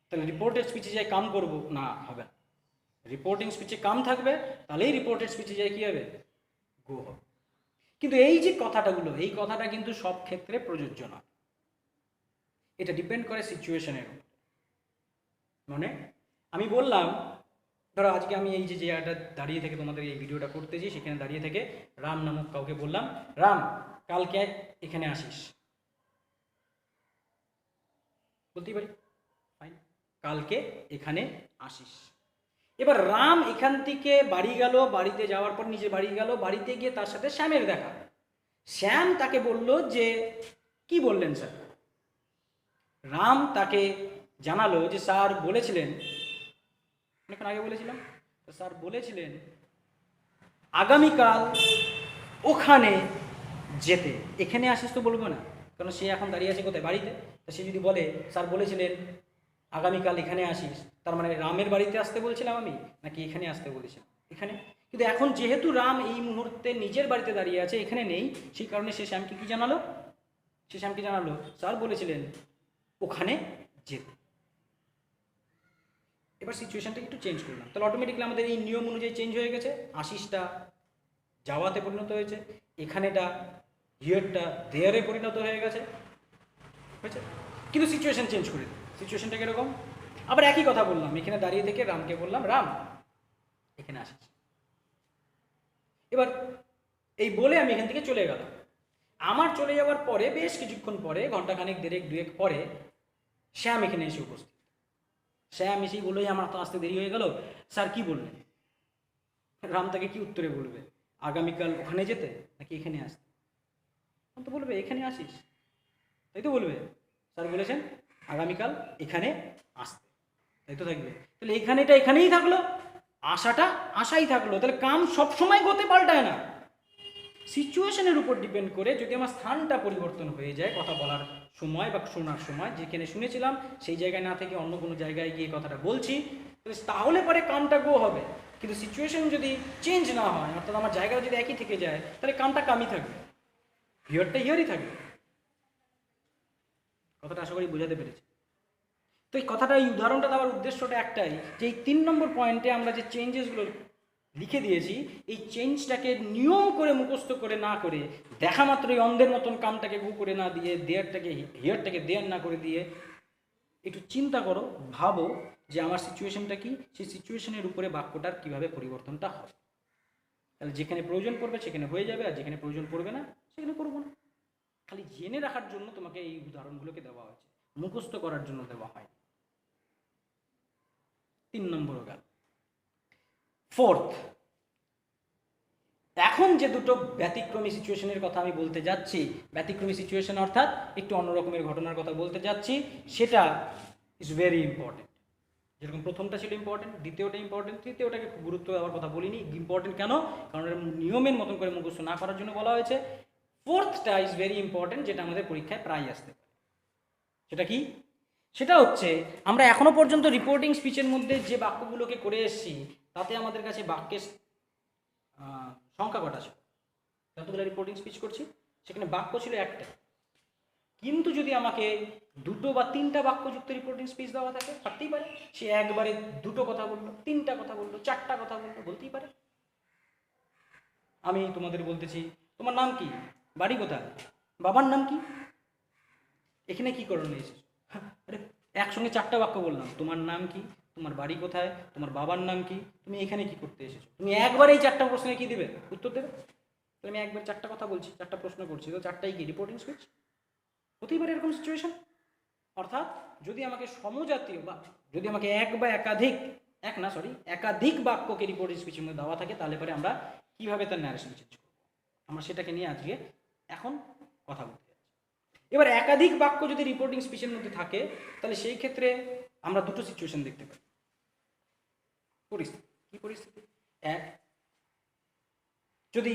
তাহলে রিপোর্টেড স্পিচে যাই কাম করবো না, হবে না। রিপোর্টিং স্পিচে কাম থাকবে, তাহলেই রিপোর্টেড স্পিচে যাই কী হবে? গো হবে। কিন্তু এই যে কথাটাগুলো, এই কথাটা কিন্তু সব ক্ষেত্রে প্রযোজ্য নয়, এটা ডিপেন্ড করে সিচুয়েশনের উপর। মানে আমি বললাম, ধরো আজকে আমি এই যে জায়গাটা দাঁড়িয়ে থেকে তোমাদের এই ভিডিওটা করতেছি, সেখানে দাঁড়িয়ে থেকে রাম নামক কাউকে বললাম, রাম কালকে এখানে আসিস, বলতেই পারি, ফাইন, কালকে এখানে আসিস। এবার রাম এখান থেকে বাড়ি গেল, বাড়িতে যাওয়ার পর নিজে বাড়ি গেল, বাড়িতে গিয়ে তার সাথে শ্যামের দেখা। শ্যাম তাকে বলল যে, কি বললেন স্যার? রাম তাকে জানালো যে স্যার বলেছিলেন, অনেকক্ষণ আগে বলেছিলাম, তো স্যার বলেছিলেন আগামীকাল ওখানে যেতে। এখানে আসিস তো বলবো না, কারণ সে এখন দাঁড়িয়ে আছে কোথায়? বাড়িতে। তো সে যদি বলে স্যার বলেছিলেন আগামীকাল এখানে আসিস, তার মানে রামের বাড়িতে আসতে বলছিলাম আমি, নাকি এখানে আসতে বলেছিলাম? এখানে। কিন্তু এখন যেহেতু রাম এই মুহূর্তে নিজের বাড়িতে দাঁড়িয়ে আছে, এখানে নেই, সেই কারণে সে শ্যামকে কি জানালো? সে শ্যামকে জানালো স্যার বলেছিলেন ওখানে যেতে। এবার সিচুয়েশনটা একটু চেঞ্জ করলাম, তাহলে অটোমেটিকলি আমাদের এই নিয়ম অনুযায়ী চেঞ্জ হয়ে গেছে। আসিসটা যাওয়াতে পরিণত হয়েছে, এখানেটা হিয়ারটা দেয়ারে পরিণত হয়ে গেছে, হয়েছে। কিন্তু সিচুয়েশন চেঞ্জ করে দিই। সিচুয়েশনটা কীরকম? আবার একই কথা বললাম, এখানে দাঁড়িয়ে থেকে রামকে বললাম রাম এখানে আসিস। এবার এই বলে আমি এখান থেকে চলে গেলাম। আমার চলে যাওয়ার পরে বেশ কিছুক্ষণ পরে, ঘন্টাখানেক দেড়েক দুয়েক পরে, শ্যাম এখানে এসে উপস্থিত। শ্যাম এসেই বললো আমার তো আসতে দেরি হয়ে গেল, স্যার কি বললেন? রাম তাকে কি উত্তরে বলবে? আগামীকাল ওখানে যেতে নাকি এখানে আসতে? তো বলবে এখানে আসিস, তাই তো বলবে। স্যার বলেছেন আগামীকাল এখানে আসতে, তাই তো থাকবে। তাহলে এখানেটা এখানেই থাকলো, আশাটা আশাই থাকলো। তাহলে কাম সবসময় গতে পাল্টায় না, সিচুয়েশনের উপর ডিপেন্ড করে। যদি আমার স্থানটা পরিবর্তন হয়ে যায় কথা বলার সময় বা শোনার সময়, যেখানে শুনেছিলাম সেই জায়গায় না থেকে অন্য কোনো জায়গায় গিয়ে কথাটা বলছি, তাহলে পরে কামটা গো হবে। কিন্তু সিচুয়েশন যদি চেঞ্জ না হয়, অর্থাৎ আমার জায়গাটা যদি একই থেকে যায়, তাহলে কামটা কামই থাকবে, হিয়ারটা হিয়ারই থাকবে। কথাটা আশা করি বোঝাতে পেরেছি। তো এই কথাটা, এই উদাহরণটা দেওয়ার উদ্দেশ্যটা একটাই, যে এই 3 নম্বর পয়েন্টে আমরা যে চেঞ্জেসগুলো লিখে দিয়েছি, এই চেঞ্জটাকে নিয়ম করে মুখস্থ করে না করে, দেখা মাত্রই অন্ধের মতন কামটাকে গু করে না দিয়ে, দেয়ারটাকে হিয়ারটাকে দেয়ার না করে দিয়ে, একটু চিন্তা করো, ভাবো যে আমার সিচুয়েশনটা কি, সেই সিচুয়েশনের উপরে বাক্যটার কীভাবে পরিবর্তনটা হয়। তাহলে যেখানে প্রয়োজন পড়বে সেখানে হয়ে যাবে, আর যেখানে প্রয়োজন পড়বে না সেখানে করবো না। খালি জেনে রাখার জন্য তোমাকে এই উদাহরণগুলোকে দেওয়া হয়েছে, মুখস্থ করার জন্য দেওয়া হয়। 3 নম্বরও গেল। 4th, এখন যে দুটো ব্যতিক্রমী সিচুয়েশনের কথা আমি বলতে যাচ্ছি, ব্যতিক্রমী সিচুয়েশন অর্থাৎ একটু অন্যরকমের ঘটনার কথা বলতে যাচ্ছি, সেটা ইজ ভেরি ইম্পর্টেন্ট। যেরকম প্রথমটা ছিল ইম্পর্টেন্ট, দ্বিতীয়টা ইম্পর্টেন্ট, তৃতীয়টাকে খুব গুরুত্ব দেওয়ার কথা বলিনি। ইম্পর্টেন্ট কেন? কারণ নিয়মের মতন করে মুখস্থ না করার জন্য বলা হয়েছে। 4thটা ইজ ভেরি ইম্পর্টেন্ট, যেটা আমাদের পরীক্ষায় প্রায় আসতে পারে। সেটা কি? সেটা হচ্ছে, আমরা এখনো পর্যন্ত রিপোর্টিং স্পিচের মধ্যে যে বাক্যগুলোকে করে এসেছি, তাতে আমাদের কাছে বাক্যের সংখ্যা কটা ছিল? যতগুলো রিপোর্টিং স্পিচ করছি সেখানে বাক্য ছিল একটা। কিন্তু যদি আমাকে 2টো বা 3টা বাক্যযুক্ত রিপোর্টিং স্পিচ দেওয়া থাকে, থাকতেই পারে। সে একবারে 2টো কথা বললো, 3টা কথা বললো, 4টা কথা বললো, বলতেই পারে। আমি তোমাদের বলতেছি, তোমার নাম কি, বাড়ি কোথায়, বাবার নাম কি, এখানে কি করণে এসেছো? আরে একসঙ্গে 4টা বাক্য বললাম, তোমার নাম কি, তোমার বাড়ি কোথায়, তোমার বাবার নাম কি, তুমি এখানে কি করতে এসেছো। তুমি একবার এই 4টা প্রশ্নে কি দিবে? উত্তর দেবে। আমি একবার 4টা কথা বলছি, 4টা প্রশ্ন করছি, তো 4টাই কি রিপোর্টিং স্পিচ? হতেই পারে এরকম সিচুয়েশন। অর্থাৎ যদি আমাকে সমজাতীয় বা যদি আমাকে একাধিক বাক্যকে রিপোর্টিং স্পিচের মধ্যে দেওয়া থাকে, তাহলে পরে আমরা কিভাবে তার ন্যারেশন চেঞ্জ করবো, আমরা সেটাকে নিয়ে আজকে এখন কথা বলতে যাচ্ছি। এবার একাধিক বাক্য যদি রিপোর্টিং স্পিচের মধ্যে থাকে, তাহলে সেই ক্ষেত্রে আমরা দুটো সিচুয়েশন দেখতে পাই। পরিস্থিতি কি? পরিস্থিতি এক, যদি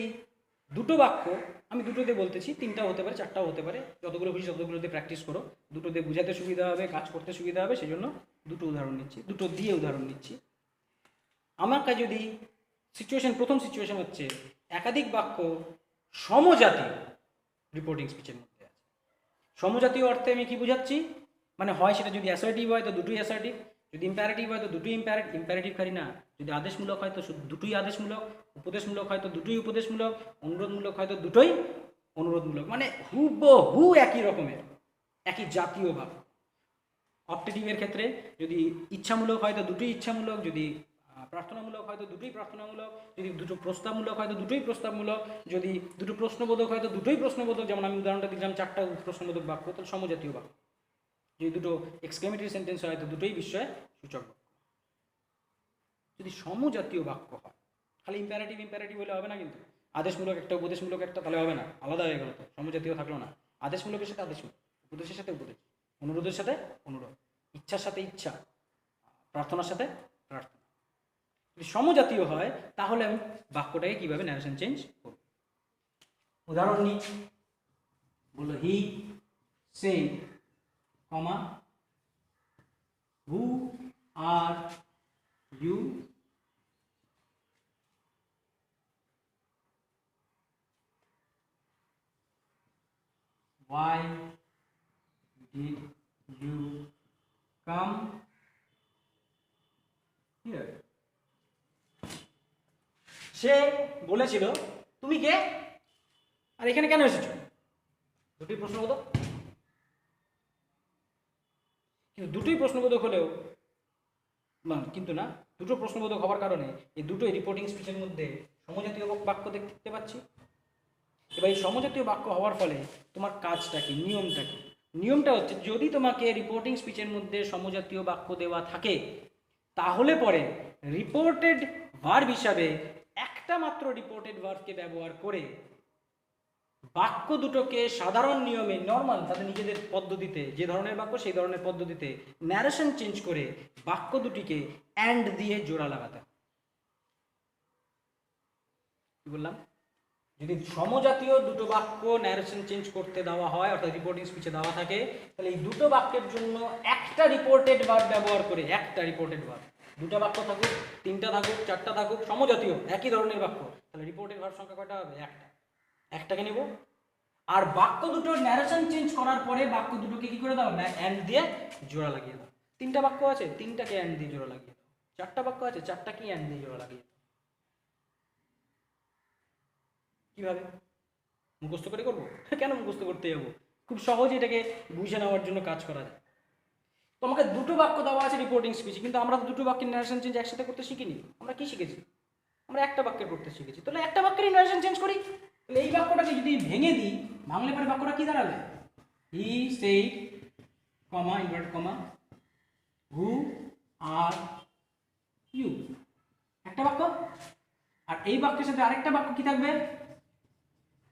2টো বাক্য, আমি 2টোতে বলতেছি, 3টাও হতে পারে, 4টাও হতে পারে, যতগুলো খুশি ততগুলোতে প্র্যাকটিস করো। 2টোতে বোঝাতে সুবিধা হবে, কাজ করতে সুবিধা হবে, সেই জন্য 2টো উদাহরণ নিচ্ছি, 2টো দিয়ে উদাহরণ নিচ্ছি। আমাকে যদি প্রথম সিচুয়েশন হচ্ছে একাধিক বাক্য সমজাতীয় রিপোর্টিং স্পিচের মধ্যে আছে। সমজাতীয় অর্থে আমি কি বুঝাচ্ছি? মানে হয় সেটা যদি অ্যাসার্টিভ হয় তো দুটোই অ্যাসার্টিভ, যদি ইম্পারেটিভ হয় তো দুটোই ইম্পারেটিভ খালি না, যদি আদেশমূলক হয় তো দুটোই আদেশমূলক, উপদেশমূলক হয় তো দুটোই উপদেশমূলক, অনুরোধমূলক হয় তো দুটোই অনুরোধমূলক। মানে হুবহু একই রকমের, একই জাতীয় ভাব। অপটেটিভের ক্ষেত্রে যদি ইচ্ছামূলক হয় তো দুটোই ইচ্ছামূলক, যদি প্রার্থনামূলক হয় তো দুটোই প্রার্থনামূলক, যদি দুটো প্রস্তাবমূলক হয় তো দুটোই প্রস্তাবমূলক, যদি দুটো প্রশ্নবোধক হয় তো দুটোই প্রশ্নবোধক। যেমন আমি উদাহরণটা দিলাম 4টা প্রশ্নবোধক বাক্য, তো সমজাতীয় বাক্য। যদি দুটো এক্সক্লেমেটরি সেন্টেন্স হয় তো দুটোই বিস্ময় সূচক বাক্য। যদি সমজাতীয় বাক্য হয়, খালি ইম্পারেটিভ হলে হবে না, কিন্তু আদেশমূলক একটা, উপদেশমূলক একটা, তাহলে হবে না, আলাদা হয়ে গেল, তো সমজাতীয় থাকলো না। আদেশমূলকের সাথে আদেশমূলক, উপদেশের সাথে উপদেশ, অনুরোধের সাথে অনুরোধ, ইচ্ছার সাথে ইচ্ছা, প্রার্থনার সাথে প্রার্থনা। যদি সমজাতীয় হয় তাহলে আমি বাক্যটাকে কিভাবে ন্যারেশন চেঞ্জ করব? উদাহরণ নিই, বললো he said, comma, who are you, why did you come here? সে বলেছিল তুমি কে, আর এখানে কেন এসেছো? দুটোই প্রশ্নবোধক। কিন্তু দুটোই প্রশ্নবোধক হলেও কিন্তু না, দুটো প্রশ্নবোধক হওয়ার কারণে এই দুটোই রিপোর্টিং স্পিচের মধ্যে সমজাতীয় বাক্য দেখতে পাচ্ছি। এবার এই সমজাতীয় বাক্য হওয়ার ফলে তোমার কাজটা কি, নিয়মটা কি? নিয়মটা হচ্ছে, যদি তোমাকে রিপোর্টিং স্পিচের মধ্যে সমজাতীয় বাক্য দেওয়া থাকে, তাহলে পরে রিপোর্টেড ভার্ব হিসাবে একটা মাত্র রিপোর্টেড ভার্বকে ব্যবহার করে বাক্য দুটোকে সাধারণ নিয়মে, নর্মাল তাদের নিজেদের পদ্ধতিতে, যে ধরনের বাক্য সেই ধরনের পদ্ধতিতে ন্যারেশন চেঞ্জ করে বাক্য দুটিকে অ্যান্ড দিয়ে জোড়া লাগাতে হয়। কি বললাম? যদি সমজাতীয় দুটো বাক্য ন্যারেশন চেঞ্জ করতে দেওয়া হয়, অর্থাৎ রিপোর্টিং স্পিচে দেওয়া থাকে, তাহলে এই দুটো বাক্যের জন্য একটা রিপোর্টেড ভার্ব ব্যবহার করে, একটা রিপোর্টেড ভার্ব, দুটো বাক্য থাকুক, 3টা থাকুক, 4টা থাকুক, সমজাতীয় একই ধরনের বাক্য, তাহলে রিপোর্টেড ভার্ব সংখ্যা কয়টা হবে? একটাকে নেব, আর বাক্য দুটো ন্যারেশন চেঞ্জ করার পরে বাক্য দুটোকে কি করে দাও না অ্যান্ড দিয়ে জোড়া লাগিয়ে দাও। তিনটা বাক্য আছে, তিনটাকে অ্যান্ড দিয়ে জোড়া লাগিয়ে দাও। চারটা বাক্য আছে, চারটাকে অ্যান্ড দিয়ে জোড়া লাগিয়ে দাও। কিভাবে? মুখস্থ করে করবো? কেন মুখস্থ করতে যাবো? খুব সহজে এটাকে বুঝে নেওয়ার জন্য কাজ করা যায়। তোমাকে দুটো বাক্য দেওয়া আছে রিপোর্টিং স্পিচে, কিন্তু আমরা তো দুটো বাক্যের ন্যারেশন চেঞ্জ একসাথে করতে শিখিনি। আমরা কি শিখেছি? আমরা একটা বাক্যের করতে শিখেছি। তাহলে একটা বাক্যের ন্যারেশন চেঞ্জ করি। তাহলে এই বাক্যটাকে যদি ভেঙে দিই, ভাঙলে পরে বাক্যটা কি দাঁড়াবে? He said comma inverted comma who are you, একটা বাক্য। আর এই বাক্যের সাথে আরেকটা বাক্য কি থাকবে?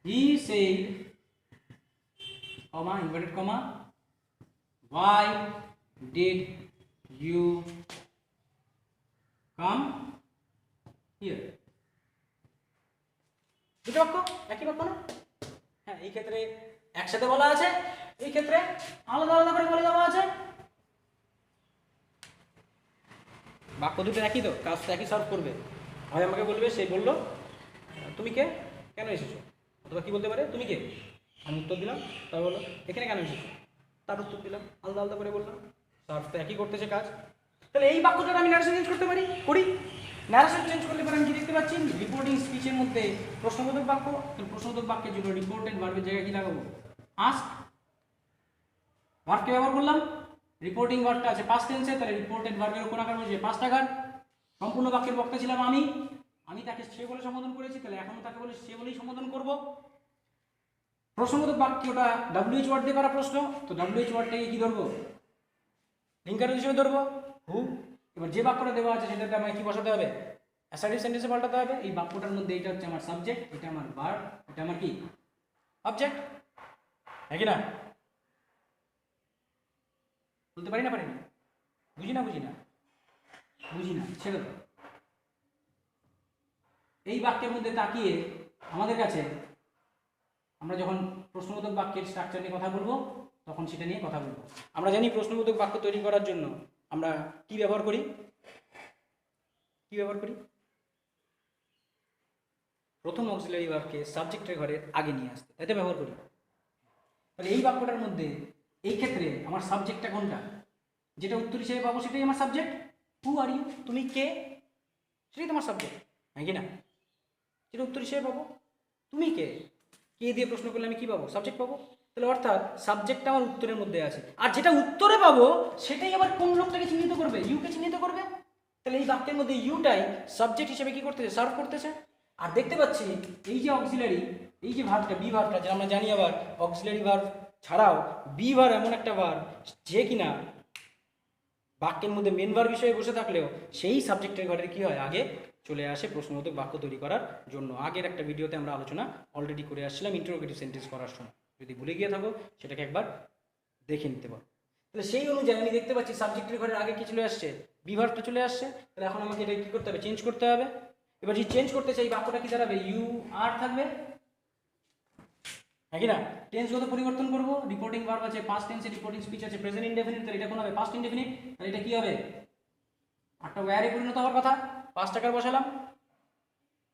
হি said comma inverted comma why did you come here? দুটো বাক্য, একই বাক্য না? হ্যাঁ, এই ক্ষেত্রে একসাথে বলা আছে, এই ক্ষেত্রে আলাদা আলাদা করে বলে দেওয়া আছে। বাক্য দুটো একই তো, কাজ তো একই সলভ করবে। হয় আমাকে বলবে সে বললো তুমি কে, কেন এসেছো, অথবা কি বলতে পারে তুমি কে, আমি উত্তর দিলাম, তাই বললো এখানে কেন এসেছো, তার উত্তর দিলাম, আলাদা আলাদা করে বললাম। সলভ তো একই করতেছে কাজ। তাহলে এই বাক্যটা আমি ন্যারেশন চেঞ্জ করতে পারি, করি। ন্যারেশন চেঞ্জ করলে পরে আমি কি দেখতে পাচ্ছি? রিপোর্টিং স্পিচের মধ্যে প্রশ্নবোধক বাক্য, প্রশ্নবোধক বাক্যের জন্য রিপোর্টেড ভার্বের জায়গায় কি লাগাবো? আস্ক। ভার্বকে ব্যবহার করলাম, রিপোর্টিং ভার্বটা আছে পাস্ট টেন্সে, তাহলে রিপোর্টেড ভার্বের কোন আকার বসে? পাস্ট আকার। সম্পূর্ণ বাক্যের বক্তা ছিলাম আমি তাকে সে বলে সম্বোধন করেছি, তাহলে এখনো তাকে বলে সে বলেই সম্বোধন করব। প্রশ্নবোধক বাক্যটা WH ওয়ার্ড দিয়ে করা প্রশ্ন, তো WH ওয়ার্ডটাকে কি ধরবো? লিঙ্কার হিসেবে ধরবো, হু। এবার যে বাক্যটা দেওয়া আছে সেটাতে আমাকে কি বসাতে হবে? অ্যাসার্টিভ সেন্টেন্সে পাল্টাতে হবে। এই বাক্যটার মধ্যে এটা হচ্ছে আমার সাবজেক্ট, এটা আমার ভার্ব, এটা আমার কি অবজেক্ট, হ্যাঁ কি না? বলতে পারি না পারিনি? বুঝি না ছেড়ে দাও। এই বাক্যের মধ্যে তাকিয়ে আমাদের কাছে আমরা যখন প্রশ্নবোধক বাক্যের স্ট্রাকচার নিয়ে কথা বলবো তখন সেটা নিয়ে কথা বলবো। আমরা জানি প্রশ্নবোধক বাক্য তৈরি করার জন্য আমরা কি ব্যবহার করি? প্রথম অক্সিলারি ভার্বকে সাবজেক্টের ঘরের আগে নিয়ে আসতে, এতে ব্যবহার করি। তাহলে এই বাক্যটার মধ্যে এই ক্ষেত্রে আমার সাবজেক্টটা কোনটা? যেটা উত্তর হিসেবে পাবো সেটাই আমার সাবজেক্ট। হু আর ইউ, তুমি কে, সেটাই তোমার সাবজেক্ট, হ্যাঁ কি না? যেটা উত্তর হিসেবে পাবো। তুমি কে, কে দিয়ে প্রশ্ন করলে আমি কি পাবো? সাবজেক্ট পাবো। তাহলে অর্থাৎ সাবজেক্টটা আমার উত্তরের মধ্যে আছে, আর যেটা উত্তরে পাবো সেটাই আবার কোন লোকটাকে চিহ্নিত করবে? ইউকে চিহ্নিত করবে। তাহলে এই বাক্যের মধ্যে ইউটাই সাবজেক্ট হিসেবে কি করতেছে? সার্ভ করতেছে। আর দেখতে পাচ্ছি এই যে অক্সিলারি, এই যে ভার্বটা বি ভার্বটা, যেটা আমরা জানি আবার অক্সিলারি ভার্ব ছাড়াও বি ভার্ব এমন একটা ভার্ব যে কিনা বাক্যের মধ্যে মেন ভার্ব হিসেবে বসে থাকলেও সেই সাবজেক্টের ঘরে কি হয়? আগে চলে আসে প্রশ্নবোধক বাক্য তৈরি করার জন্য। আগের একটা ভিডিওতে আমরা আলোচনা অলরেডি করে আসছিলাম ইন্টারোগেটিভ সেন্টেন্স করার সময়। যদি ভুলে গিয়ে থাকো সেটাকে একবার দেখে নিতে পারো। তাহলে সেই অনুযায়ী আমি দেখতে পাচ্ছি সাবজেক্টের ঘরের আগে কি চলে আসছে? বি ভার্বটা চলে আসছে। তাহলে এখন আমাকে এটা কি করতে হবে? চেঞ্জ করতে হবে। এবার যদি চেঞ্জ করতে চাই বাক্যটা কি দাঁড়াবে? ইউ আর থাকবে, হ্যাঁ কি না? টেন্সগত পরিবর্তন করব। রিপোর্টিং ভার্ব আছে পাস্ট টেন্সে, রিপোর্টিং স্পিচ আছে প্রেজেন্ট ইনডেফিনিট, তাহলে এটা কোন হবে? Past indefinite. তাহলে এটা কি হবে? আটটা ওয়্যারে পরিণত হওয়ার কথা। পাস্ট আকার বসালাম,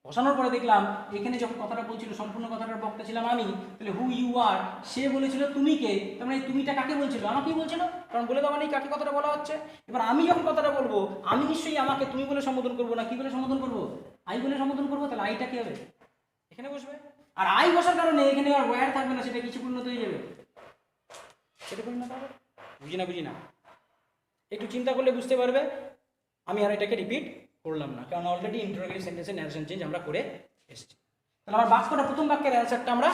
বসানোর পরে দেখলাম এখানে যখন কথাটা বলছিল সম্পূর্ণ কথাটার বক্তা ছিলাম আমি, তাহলে হু ইউ আর, সে বলেছিল তুমি কে, তার মানে তুমিটা কাকে বলছিল? আমাকেই বলছিল, কারণ বলে দেওয়া নেই কাকে কথাটা বলা হচ্ছে। এবার আমি যখন কথাটা বলবো আমি নিশ্চয়ই আমাকে তুমি বলে সম্বোধন করবো না, কি বলে সম্বোধন করবো? আই বলে সম্বোধন করবো। তাহলে আইটা কি হবে? এখানে বসবে। আর আই বসার কারণে এখানে আর ওয়্যার থাকবে না, সেটা কিছু পরিণত হয়ে যাবে। সেটা পরিণত হবে। বুঝি না একটু চিন্তা করলে বুঝতে পারবে। আমি আর এটাকে রিপিট করলাম না, কারণ অলরেডি ইন্টারোগেটিভ সেন্টেন্সে ন্যারেশন চেঞ্জ আমরা করে এসেছি। তাহলে আমার বাক্যটা প্রথম বাক্যের অ্যান্সারটা আমরা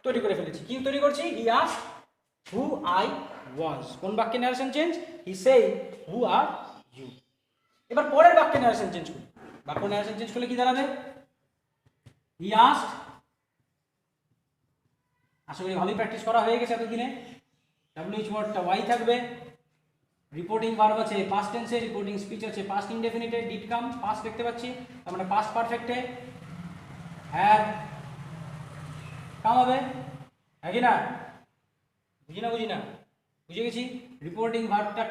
তৈরি করে ফেলেছি। কি তৈরি করছি? He asked who I was. কোন বাক্যে narration change? He said who are you. এবার পরের বাক্যে ন্যারেশন চেঞ্জ করি। বাক্য ন্যারেশন চেঞ্জ করলে কি দাঁড়াবে? হি আস্কড, আশা করি ভালোই প্র্যাকটিস করা হয়ে গেছে এতদিনে। WH ওয়ার্ডটা ওয়াই থাকবে। রিপোর্টিং ভার্ব আছে পাস্ট টেন্সে, রিপোর্টিং স্পিচ আছে পাস্ট ইনডেফিনিটে, ডিড কাম পাস্ট দেখতে পাচ্ছি, তার মানে পাস্ট পারফেক্টে হ্যাভ কাম হবে, হ্যাঁ কি না? বুঝি না বুঝে গেছি। রিপোর্টিং ভার্বটা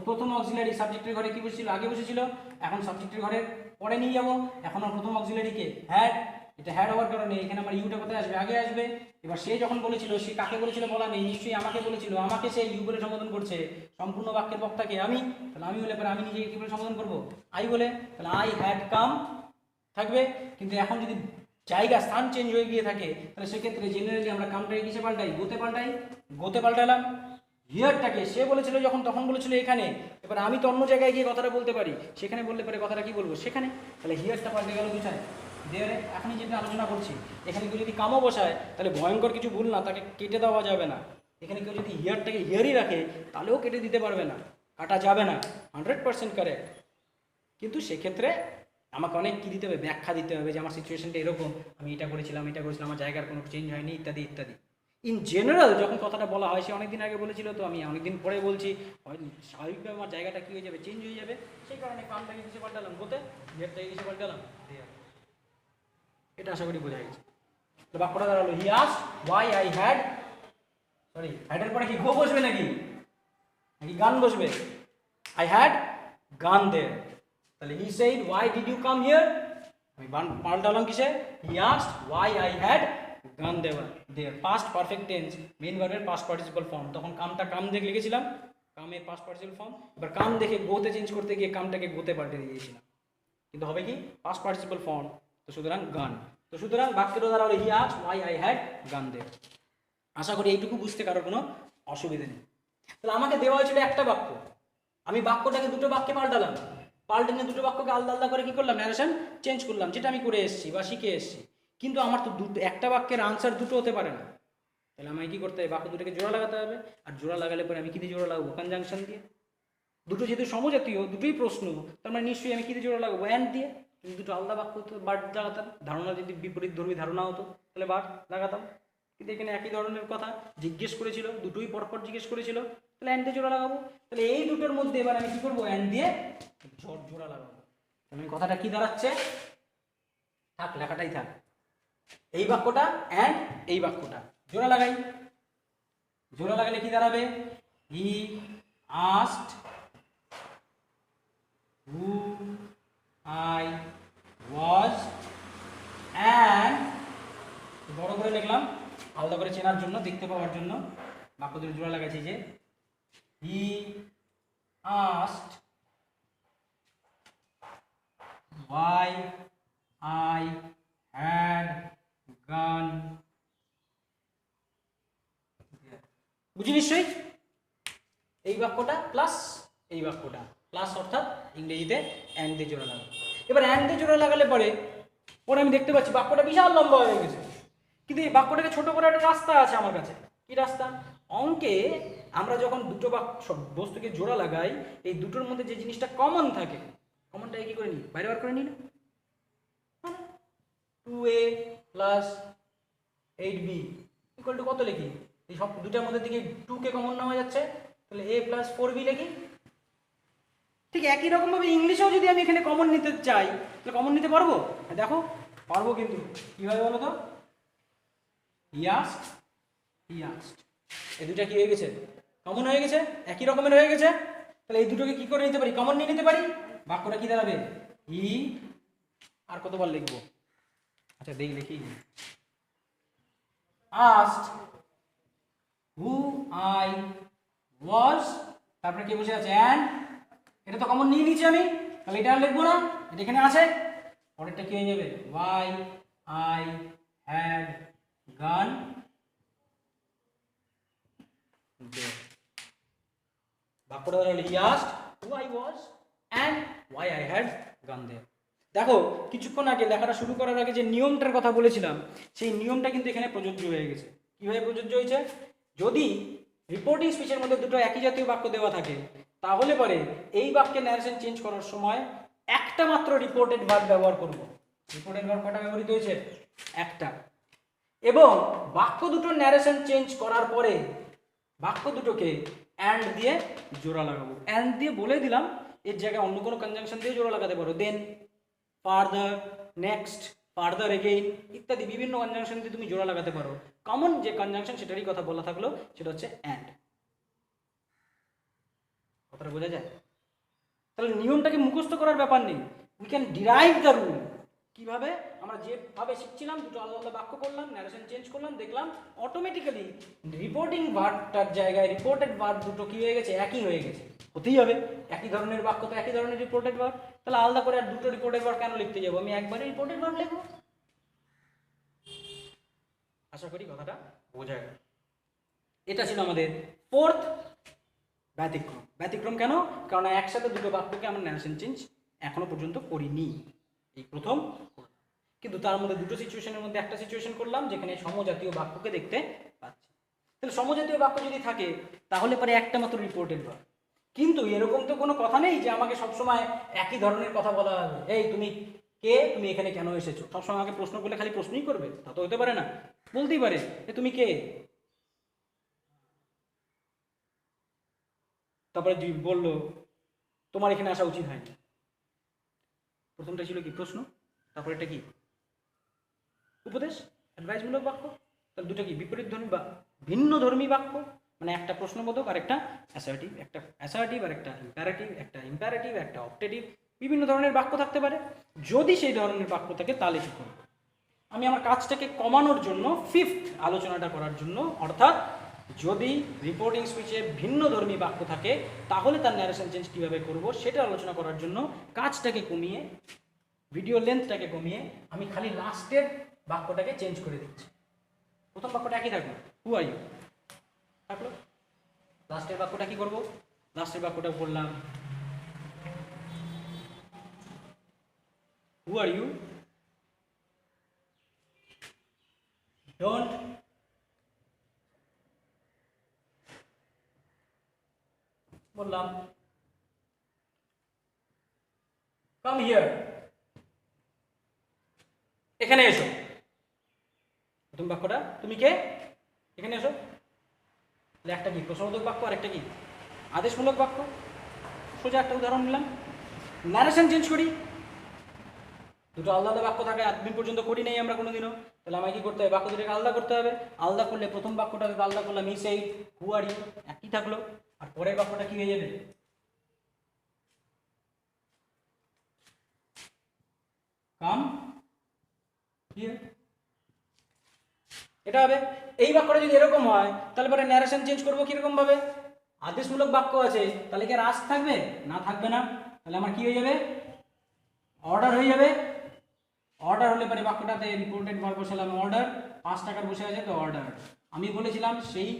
প্রথম অক্সিলারি সাবজেক্টের ঘরে কি বসেছিল? আগে বসেছিল। এখন সাবজেক্টের ঘরে পরে নিয়ে যাব। এখন প্রথম অক্সিলারিকে হ্যাড, এটা হ্যাড হওয়ার কারণে এখানে আমার ইউটা কোথায় আসবে, আগে আসবে। এবার সে যখন বলেছিল, সে কাকে বলেছিল বলা নেই, নিশ্চয়ই আমাকে বলেছিল, আমাকে সে ইউ বলে সম্বোধন করছে, সম্পূর্ণ বাক্যের বক্তাকে আমি, তাহলে আমি হলে পরে আমি নিজেকে কি বলে সম্বোধন করবো, আই বলে, তাহলে আই হ্যাড কাম থাকবে। কিন্তু এখন যদি জায়গা স্থান চেঞ্জ হয়ে গিয়ে থাকে তাহলে সেক্ষেত্রে জেনারেলি আমরা কামটাকে কিসে পাল্টাই, গোতে পাল্টাই, গোতে পাল্টালাম। হিয়ারটাকে সে বলেছিল যখন, তখন বলেছিল এখানে, এবার আমি তো অন্য জায়গায় গিয়ে কথাটা বলতে পারি, সেখানে বললে পারে কথাটা কি বলবো সেখানে, তাহলে হিয়ারটা পাল্টে গেল দুটায়। দেয়ারে এখনই যেটা আলোচনা করছি, এখানে কেউ যদি কামও বসায় তাহলে ভয়ঙ্কর কিছু ভুল না, তাকে কেটে দেওয়া যাবে না। এখানে কেউ যদি হিয়ারটাকে হিয়ারই রাখে তাহলেও কেটে দিতে পারবে না, কাটা যাবে না, 100% কারেক্ট। কিন্তু সেক্ষেত্রে আমাকে অনেক কী দিতে হবে, ব্যাখ্যা দিতে হবে যে আমার সিচুয়েশনটা এরকম, আমি এটা করেছিলাম, আমার জায়গার কোনো চেঞ্জ হয়নি, ইত্যাদি ইত্যাদি। ইন জেনারেল যখন কথাটা বলা হয়, সে অনেকদিন আগে বলেছিল, তো আমি অনেকদিন পরে বলছি, স্বাভাবিকভাবে আমার জায়গাটা কী হয়ে যাবে, চেঞ্জ হয়ে যাবে, সেই কারণে কামটাকে কিসে পাল্টালাম, বলতে হেডটাকে কিসে পাল্টালাম। এটা আশা করি বোঝা গেছে। তো বাক্যটা দাঁড়ালো, he asked why I had, sorry হ্যাডের পরে কি গো বসবে নাকি গান বসবে, আই হ্যাড গান দেয়ার। তাহলে he said why did you come here, আমি পাল্টালাম কিসে, he asked why I had gone there, past perfect tense, main ভার্বের পাস্ট পার্টিসিপল ফর্ম। তখন কামটা কাম দেখে লিখেছিলাম, কামের পাস্ট পার্টিসিপল ফর্ম। এবার কাম দেখে গোতে চেঞ্জ করতে গিয়ে কামটাকে গোতে পাল্টে দিয়েছিলাম, কিন্তু হবে কি পাস্ট পার্টিসিপল ফর্ম, তো সুতরাং গান। তো সুতরাং বাক্যের দ্বারা হলো he asked why I had gone there. আশা করি এইটুকু বুঝতে কারোর কোনো অসুবিধা নেই। তাহলে আমাকে দেওয়া হয়েছিল একটা বাক্য, আমি বাক্যটাকে দুটো বাক্যে পাল্টালাম, পাল্টে নিয়ে দুটো বাক্যকে আলাদা আলাদা করে কী করলাম, ন্যারেশন চেঞ্জ করলাম, যেটা আমি করে এসেছি বা শিখে এসেছি। কিন্তু আমার তো দুটো, একটা বাক্যের আনসার দুটো হতে পারে না, তাহলে আমাকে কী করতে হবে, বাক্য দুটোকে জোড়া লাগাতে হবে। আর জোড়া লাগালে পরে আমি কী দিয়ে জোড়া লাগাবো, কনজাংশন দিয়ে। দুটো যেহেতু সমজাতীয়, দুটোই প্রশ্ন, তার মানে নিশ্চয়ই আমি কী দিয়ে জোড়া লাগাবো, অ্যান্ড দিয়ে। কিন্তু দুটো আলাদা বাক্য হতো বার্ড লাগাতাম, ধারণা যদি বিপরীত ধর্মী ধারণা হতো তাহলে বার্ড লাগাতাম। কিন্তু এখানে একই ধরনের কথা জিজ্ঞেস করেছিল, দুটোই পরপর জিজ্ঞেস করেছিল, তাহলে অ্যান্ড দিয়ে জোড়া লাগাবো। তাহলে এই দুটোর মধ্যে এবার আমি কী করবো, অ্যান্ড দিয়ে জোড়া লাগাবো। তাহলে কথাটা কি দাঁড়াচ্ছে, থাক লেখাটাই থাক, এই বাক্যটা অ্যান্ড এই বাক্যটা জোড়া লাগাই। জোড়া লাগালে কি দাঁড়াবে, হি asked who I was and, বড় করে লিখলাম আলাদা করে চেনার জন্য, দেখতে পাওয়ার জন্য, বাক্য দুটো জোড়া লাগাইছি যে he asked why I had gone, বুঝি নিশ্চয়ই, এই বাক্যটা প্লাস এই বাক্যটা প্লাস, অর্থাৎ ইংরেজিতে অ্যান্ড দিয়ে জোড়া লাগাবো। এবার অ্যান্ড দিয়ে জোড়া লাগালে পরে আমি দেখতে পাচ্ছি বাক্যটা বিশাল লম্বা হয়ে গেছে, কিন্তু এই বাক্যটাকে ছোট করে একটা রাস্তা আছে আমার কাছে। কি রাস্তা, অঙ্কে আমরা যখন দুটো বস্তুকে জোড়া লাগাই, এই দুটোর মধ্যে যে জিনিসটা কমন থাকে, কমনটাকে কি করে নিই, বাইরে বার করে নিই না, 2a plus 8b equal to কত লিখি, এই সব দুটার মধ্যে থেকে 2কে কমন নেওয়া যাচ্ছে, তাহলে a প্লাস 4b লিখি। ঠিক একই রকমভাবে ইংলিশেও যদি আমি এখানে কমন নিতে চাই তাহলে কমন নিতে পারবো, দেখো পারবো, কিন্তু কীভাবে বলো তো, হি আস্কড এই দুটা কি হয়ে গেছে, কমন হয়ে গেছে, একই রকমের হয়ে গেছে। তাহলে এই দুটোকে কি করে নিতে পারি, কমন নিয়ে নিতে পারি। বাক্যটা কি দাঁড়াবে, হি, আর কতবার লিখবো, আচ্ছা দেখি, আস্কড হু আই ওয়াজ, তারপরে কি বসে আছে অ্যান্ড, এটা তো কমন নিয়ে নিচ্ছি আমি, তাহলে এটা আর লিখবো না, এটা এখানে আছে। পরেরটা কি হয়ে যাবে, Y I had gone there. বাক্যটা হলো he asked who I was and why I had gone there. দেখো কিছুক্ষণ আগে লেখাটা শুরু করার আগে যে নিয়মটার কথা বলেছিলাম, সেই নিয়মটা কিন্তু এখানে প্রযোজ্য হয়ে গেছে। কীভাবে প্রযোজ্য হয়েছে, যদি রিপোর্টিং স্পিচের মধ্যে দুটো একই জাতীয় বাক্য দেওয়া থাকে তাহলে পরে এই বাক্যে ন্যারেশন চেঞ্জ করার সময় একটা মাত্র রিপোর্টেড ভার্ব ব্যবহার করব। রিপোর্টেড ভার্ব কটা ব্যবহৃত হয়েছে, একটা। এবং বাক্য দুটোর ন্যারেশন চেঞ্জ করার পরে বাক্য দুটোকে অ্যান্ড দিয়ে জোড়া লাগাবো। অ্যান্ড দিয়ে বলে দিলাম, এর জায়গায় অন্য কোনো কনজাংশন দিয়ে জোড়া লাগাতে পারো, দেন, ফার্দার, নেক্সট, ফার্দার এগেইন ইত্যাদি বিভিন্ন কনজাংশন দিয়ে তুমি জোড়া লাগাতে পারো। কমন যে কনজাংশন সেটারই কথা বলা থাকলো, সেটা হচ্ছে অ্যান্ড। কথাটা বোঝা যায়? তাহলে নিয়মটাকে মুখস্থ করার ব্যাপার নেই, we can derive the rule. কিভাবে আমরা যেভাবে শিখছিলাম, দুটো আলাদা আলাদা বাক্য করলাম, ন্যারেশন চেঞ্জ করলাম, দেখলাম অটোমেটিক্যালি রিপোর্টিং ভার্বটার জায়গায় রিপোর্টেড ভার্ব দুটো কি হয়ে গেছে, একই হয়ে গেছে। হতেই হবে, একই ধরনের বাক্য তো একই ধরনের রিপোর্টেড ভার্ব, তাহলে আলাদা করে আর দুটো রিপোর্টেড ভার্ব কেন লিখতে যাবো, আমি একবারে রিপোর্টেড ভার্ব লিখবো। আশা করি কথাটা বোঝা গেল। এটা ছিল আমাদের ফোর্থ ব্যতিক্রম। ব্যতিক্রম কেন? কারণ একসাথে দুটো বাক্যকে আমরা ন্যারেশন চেঞ্জ এখনো পর্যন্ত করিনি, এই প্রথম। কিন্তু তার মধ্যে দুটো সিচুয়েশনের মধ্যে একটা সিচুয়েশন করলাম যেখানে সমজাতীয় বাক্যকে দেখতে পাচ্ছি। তাহলে সমজাতীয় বাক্য যদি থাকে তাহলে পরে একটা মাত্র রিপোর্টেড ভার্ব। কিন্তু এরকম তো কোনো কথা নেই যে আমাকে সবসময় একই ধরনের কথা বলা হবে, এই তুমি কে, তুমি এখানে কেন এসেছো, সবসময় আমাকে প্রশ্ন করলে খালি প্রশ্নই করবে, তা তো হতে পারে না। বলতেই পারে যে তুমি কে, তারপরে বললো তোমার এখানে আসা উচিত হয়নি। প্রথমটা ছিল কি প্রশ্ন, তারপরে এটা কি উপদেশ, অ্যাডভাইসমূলক বাক্য। তাহলে দুটো কি বিপরীত ধর্মী বা ভিন্ন ধর্মী বাক্য, মানে একটা প্রশ্নবোধক আর একটা অ্যাসার্টিভ, একটা অ্যাসার্টিভ আর একটা ইম্পারেটিভ, একটা ইম্পারেটিভ একটা অপটেটিভ, বিভিন্ন ধরনের বাক্য থাকতে পারে। যদি সেই ধরনের বাক্য থাকে তাহলে কি করব, আমি আমার কাজটাকে কমানোর জন্য ফিফথ আলোচনাটা করার জন্য, অর্থাৎ যদি রিপোর্টিং স্পিচে ভিন্ন ধর্মী বাক্য থাকে তাহলে তার ন্যারেশন চেঞ্জ কীভাবে করব সেটা আলোচনা করার জন্য কাজটাকে কমিয়ে, ভিডিও লেন্থটাকে কমিয়ে আমি খালি লাস্টের বাক্যটাকে চেঞ্জ করে দিচ্ছি। প্রথম বাক্যটা একই থাকলো, হু আর ইউ থাকলো, লাস্টের বাক্যটা কি করব, লাস্টের বাক্যটা বললাম হু আর ইউ ডোন্ট বললাম কাম হিয়ার, এখানে এসো। প্রথম বাক্যটা তুমি কে, এখানে এসো, তাহলে একটা কি প্রশ্নবোধক বাক্য আর একটা কি আদেশমূলক বাক্য। সোজা একটা উদাহরণ নিলাম, ন্যারেশন চেঞ্জ করি, দুটো আলাদা আলাদা বাক্য থাকে, এতদিন পর্যন্ত করি নেই আমরা কোনোদিনও, তাহলে আমাকে কি করতে হবে, বাক্য দুটোকে আলাদা করতে হবে। আলাদা করলে প্রথম বাক্যটাকে আলাদা করলাম, he said, who are you একই থাকলো, আর পরের বাক্যটা কি হয়ে যাবে, কাম হিয়ার, এটা হবে। এই বাক্যটা যদি এরকম হয় তাহলে পরে ন্যারেশন চেঞ্জ করবো কিরকম ভাবে, আদেশমূলক বাক্য আছে তাহলে কি আর আস থাকবে না, থাকবে না, তাহলে আমার কি হয়ে যাবে, অর্ডার হয়ে যাবে। অর্ডার হলে পরে বাক্যটাতে রিপোর্টেড ভার্ব বসালাম অর্ডার, 5 টাকার বসে আছে তো অর্ডার, আমি বলেছিলাম সেই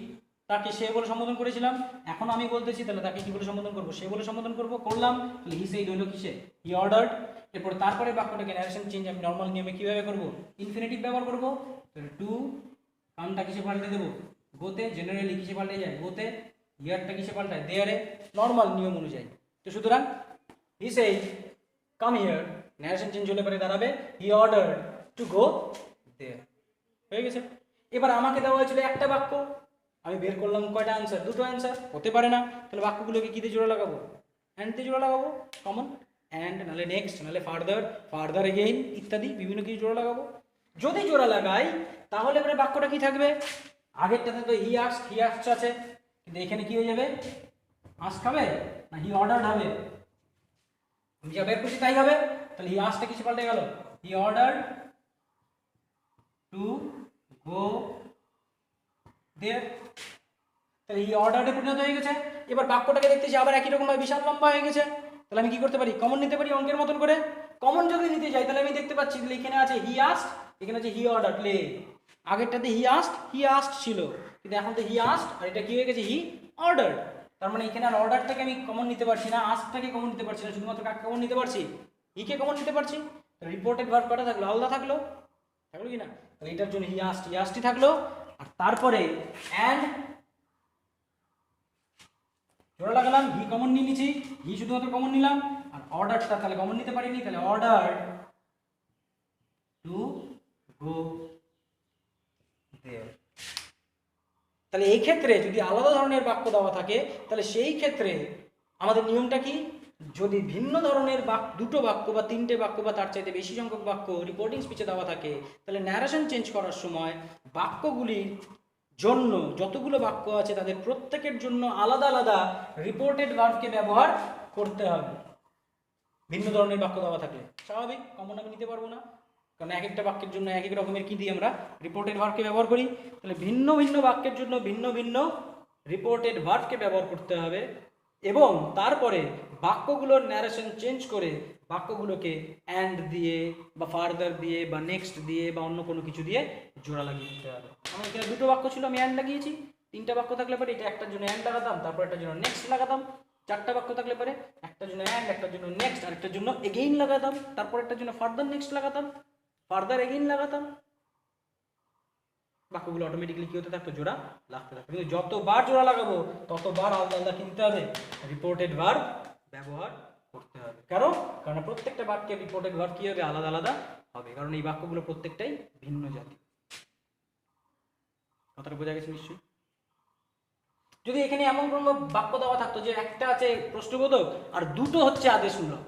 তাকে সে বলে সম্বোধন করেছিলাম, এখন আমি বলতেছি তাহলে তাকে কি বলে সম্বোধন করবো, সে বলে সম্বোধন করবো, করলাম, তাহলে হি সেইড হলো কিসে, হি অর্ডার্ড। এরপর তারপরে বাক্যটাকে ন্যারেশন চেঞ্জ আমি নর্মাল নিয়মে কিভাবে করবো, ইনফিনিটিভ ব্যবহার করবো, তাহলে টু কামটা কিসে পাল্টে দেবো, গোতে, জেনারেলি কিসে পাল্টে যায় গোতে, হিয়ারটা কিসে পাল্টায় দেয়ারে, নর্মাল নিয়ম অনুযায়ী। তো সুতরাং he said come here, narration change হলে পরে দাঁড়াবে হি অর্ডার্ড টু গো দেয়ার, হয়ে গেছে। এবার আমাকে দেওয়া হয়েছিল একটা বাক্য, আমি বের করলাম কয়টা অ্যান্সার, দুটো অ্যান্সার, হতে পারে না, তাহলে বাক্যগুলোকে কী দিয়ে জোড়া লাগাবো, অ্যান্ড দিয়ে জোড়া লাগাবো, কমন অ্যান্ড, নাহলে নেক্সট, নাহলে ফার্দার, ফার্দার এগেইন ইত্যাদি বিভিন্ন কিছু জোড়া লাগাবো। যদি জোড়া লাগাই তাহলে এবারে বাক্যটা কি থাকবে, আগেরটাতে তো হি আস্কড আছে, কিন্তু এখানে কি হয়ে যাবে, আস্ক হবে না হি অর্ডার্ড হবে, আমি যা বের করছি তাই হবে। তাহলে হি আস্কটা কিসে পাল্টে গেল, হি অর্ডার্ড টু গো দেয়ার, তাহলে হি অর্ডারে পরিণত হয়ে গেছে। এবার বাক্যটাকে দেখতেছি আবার একই রকম ভাবে বিশাল লম্বা হয়ে গেছে, তাহলে আমি কি করতে পারি, কমন নিতে পারি অঙ্কের মতন করে। কমন যদি নিতে যাই তাহলে আমি দেখতে পাচ্ছি তাহলে এখানে আছে হি আস্কড, এখানে আছে হি অর্ডার, প্লে আগেরটাতে হি আস্কড ছিল, কিন্তু এখন তো হি আস্কড আর এটা কি হয়ে গেছে হি অর্ডার, তার মানে এখানে আর অর্ডারটাকে আমি কমন নিতে পারছি না, আস্কটাকে কমন নিতে পারছি না, শুধুমাত্র কাকে কমন নিতে পারছি, হিকে কমন নিতে পারছি। রিপোর্টেড ভার্ব কটা থাকলো, আলাদা থাকলো কি না, তাহলে এটার জন্য হি আস্কডই থাকলো, আর তারপরে অ্যান্ড জোড়া লাগালাম, হি কমন নিয়ে নিচ্ছি, হি শুধুমাত্র কমন নিলাম, আর অর্ডারটা তাহলে কমন নিতে পারিনি, তাহলে অর্ডার টু গো দেয়ার। তাহলে এই ক্ষেত্রে যদি আলাদা ধরনের বাক্য দেওয়া থাকে তাহলে সেই ক্ষেত্রে আমাদের নিয়মটা কি, যদি ভিন্ন ধরনের দুটো বাক্য বা তিনটে বাক্য বা তার চাইতে বেশি সংখ্যক বাক্য রিপোর্টিং স্পিচে দেওয়া থাকে তাহলে ন্যারেশন চেঞ্জ করার সময় বাক্যগুলির জন্য যতগুলো বাক্য আছে তাদের প্রত্যেকের জন্য আলাদা আলাদা রিপোর্টেড ভার্বকে ব্যবহার করতে হবে। ভিন্ন ধরনের বাক্য দেওয়া থাকলে স্বাভাবিক কমন আমি নিতে পারবো না, কারণ এক একটা বাক্যের জন্য এক এক রকমের কী দিয়ে আমরা রিপোর্টেড ভার্বকে ব্যবহার করি। তাহলে ভিন্ন ভিন্ন বাক্যের জন্য ভিন্ন ভিন্ন রিপোর্টেড ভার্বকে ব্যবহার করতে হবে এবং তারপরে বাক্যগুলোর ন্যারেশন চেঞ্জ করে বাক্যগুলোকে অ্যান্ড দিয়ে বা ফার্দার দিয়ে বা নেক্সট দিয়ে বা অন্য কোনো কিছু দিয়ে জোড়া লাগিয়ে দিতে হবে। আমার এখানে দুটো বাক্য ছিল, আমি অ্যান্ড লাগিয়েছি। তিনটা বাক্য থাকলে পরে এটা একটার জন্য অ্যান্ড লাগাতাম, তারপর একটার জন্য নেক্সট লাগাতাম। চারটা বাক্য থাকলে পরে একটার জন্য অ্যান্ড, একটার জন্য নেক্সট, আরেকটার জন্য এগেইন লাগাতাম, তারপর একটার জন্য ফার্দার নেক্সট লাগাতাম, ফার্দার এগেইন লাগাতাম। বাক্যগুলো অটোমেটিকলি কী হতে থাকতো? জোড়া লাগতে থাকতো। কিন্তু যতবার জোড়া লাগাবো ততবার আলাদা আলাদা কিনতে হবে, রিপোর্টেড ভার্ব ব্যবহার করতে হবে। কারণ প্রত্যেকটা বাক্যে রিপোর্টেড ভার্ব কী হবে? আলাদা আলাদা হবে, কারণ এই বাক্যগুলো প্রত্যেকটাই ভিন্ন জাতি। কথাটা বোঝা গেছে নিশ্চয়ই? যদি এখানে এমন কোনো বাক্য দেওয়া থাকতো যে একটা আছে প্রশ্নবোধক আর দুটো হচ্ছে আদেশমূলক,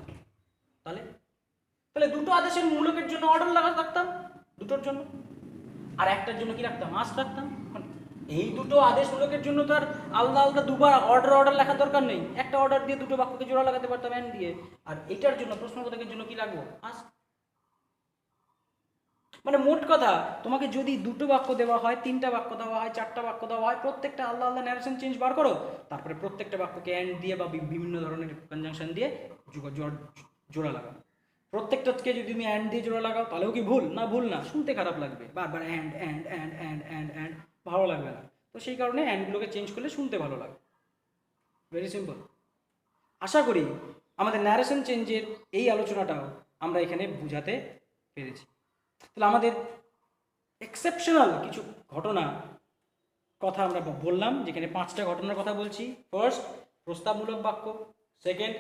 তাহলে দুটো আদেশের মূলকের জন্য অর্ডার লাগা রাখতাম দুটোর জন্য, আর একটার জন্য কি রাখতাম? আস্ক রাখতাম। এই দুটো আদেশমূলকের জন্য তো আর আলাদা আলাদা দুবার অর্ডার লেখার দরকার নেই, একটা অর্ডার দিয়ে দুটো বাক্যকে জোড়া লাগাতে পারতাম অ্যান্ড দিয়ে। আর এটার জন্য প্রশ্নবোধকের জন্য কি লাগবো? আস্ক। মানে মোট কথা, তোমাকে যদি দুটো বাক্য দেওয়া হয়, তিনটা বাক্য দেওয়া হয়, চারটা বাক্য দেওয়া হয়, প্রত্যেকটা আলাদা আলাদা ন্যারেশন চেঞ্জ বার করো, তারপরে প্রত্যেকটা বাক্যকে অ্যান্ড দিয়ে বা বিভিন্ন ধরনের কনজাংশন দিয়ে জোড়া লাগাও। প্রত্যেকটাকে যদি তুমি অ্যান্ড দিয়ে জোড়া লাগাও তাহলেও কি ভুল? না, ভুল না, শুনতে খারাপ লাগবে, বারবার and and and and and and, ভালো লাগবে না। তো সেই কারণে অ্যান্ডগুলোকে চেঞ্জ করলে শুনতে ভালো লাগে। Very simple. আশা করি আমাদের ন্যারেশন চেঞ্জের এই আলোচনাটাও আমরা এখানে বুঝাতে পেরেছি। তাহলে আমাদের এক্সেপশনাল কিছু ঘটনা কথা আমরা বললাম, যেখানে 5টা ঘটনার কথা বলছি। ফার্স্ট, প্রস্তাবমূলক বাক্য। সেকেন্ড,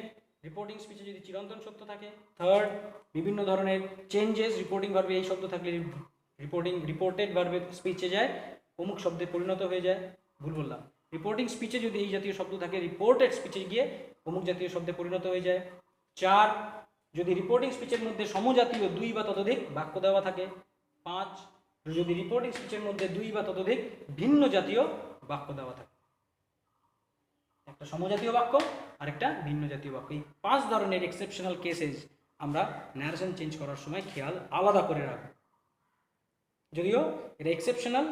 রিপোর্টিং স্পিচে যদি চিরন্তন সত্য থাকে। থার্ড, বিভিন্ন ধরনের চেঞ্জেস রিপোর্টিং ভার্বে এই শব্দ থাকলে রিপোর্টেড ভার্বে স্পিচে যায়, অমুক শব্দে পরিণত হয়ে যায়। ভুল বললাম, রিপোর্টিং স্পিচে যদি এই জাতীয় শব্দ থাকে রিপোর্টেড স্পিচে গিয়ে অমুক জাতীয় শব্দে পরিণত হয়ে যায়। 4, যদি রিপোর্টিং স্পিচের মধ্যে সমজাতীয় 2 বা ততোধিক বাক্য দেওয়া থাকে। 5, যদি রিপোর্টিং স্পিচের মধ্যে 2 বা ততোধিক ভিন্ন জাতীয় বাক্য দেওয়া থাকে। একটা সমজাতীয় বাক্য আর একটা ভিন্ন জাতীয় বাক্য। এই 5 ধরনের এক্সেপশনাল কেসেস আমরা ন্যারেশন চেঞ্জ করার সময় খেয়াল আলাদা করে রাখব। যদিও এটা এক্সেপশনাল,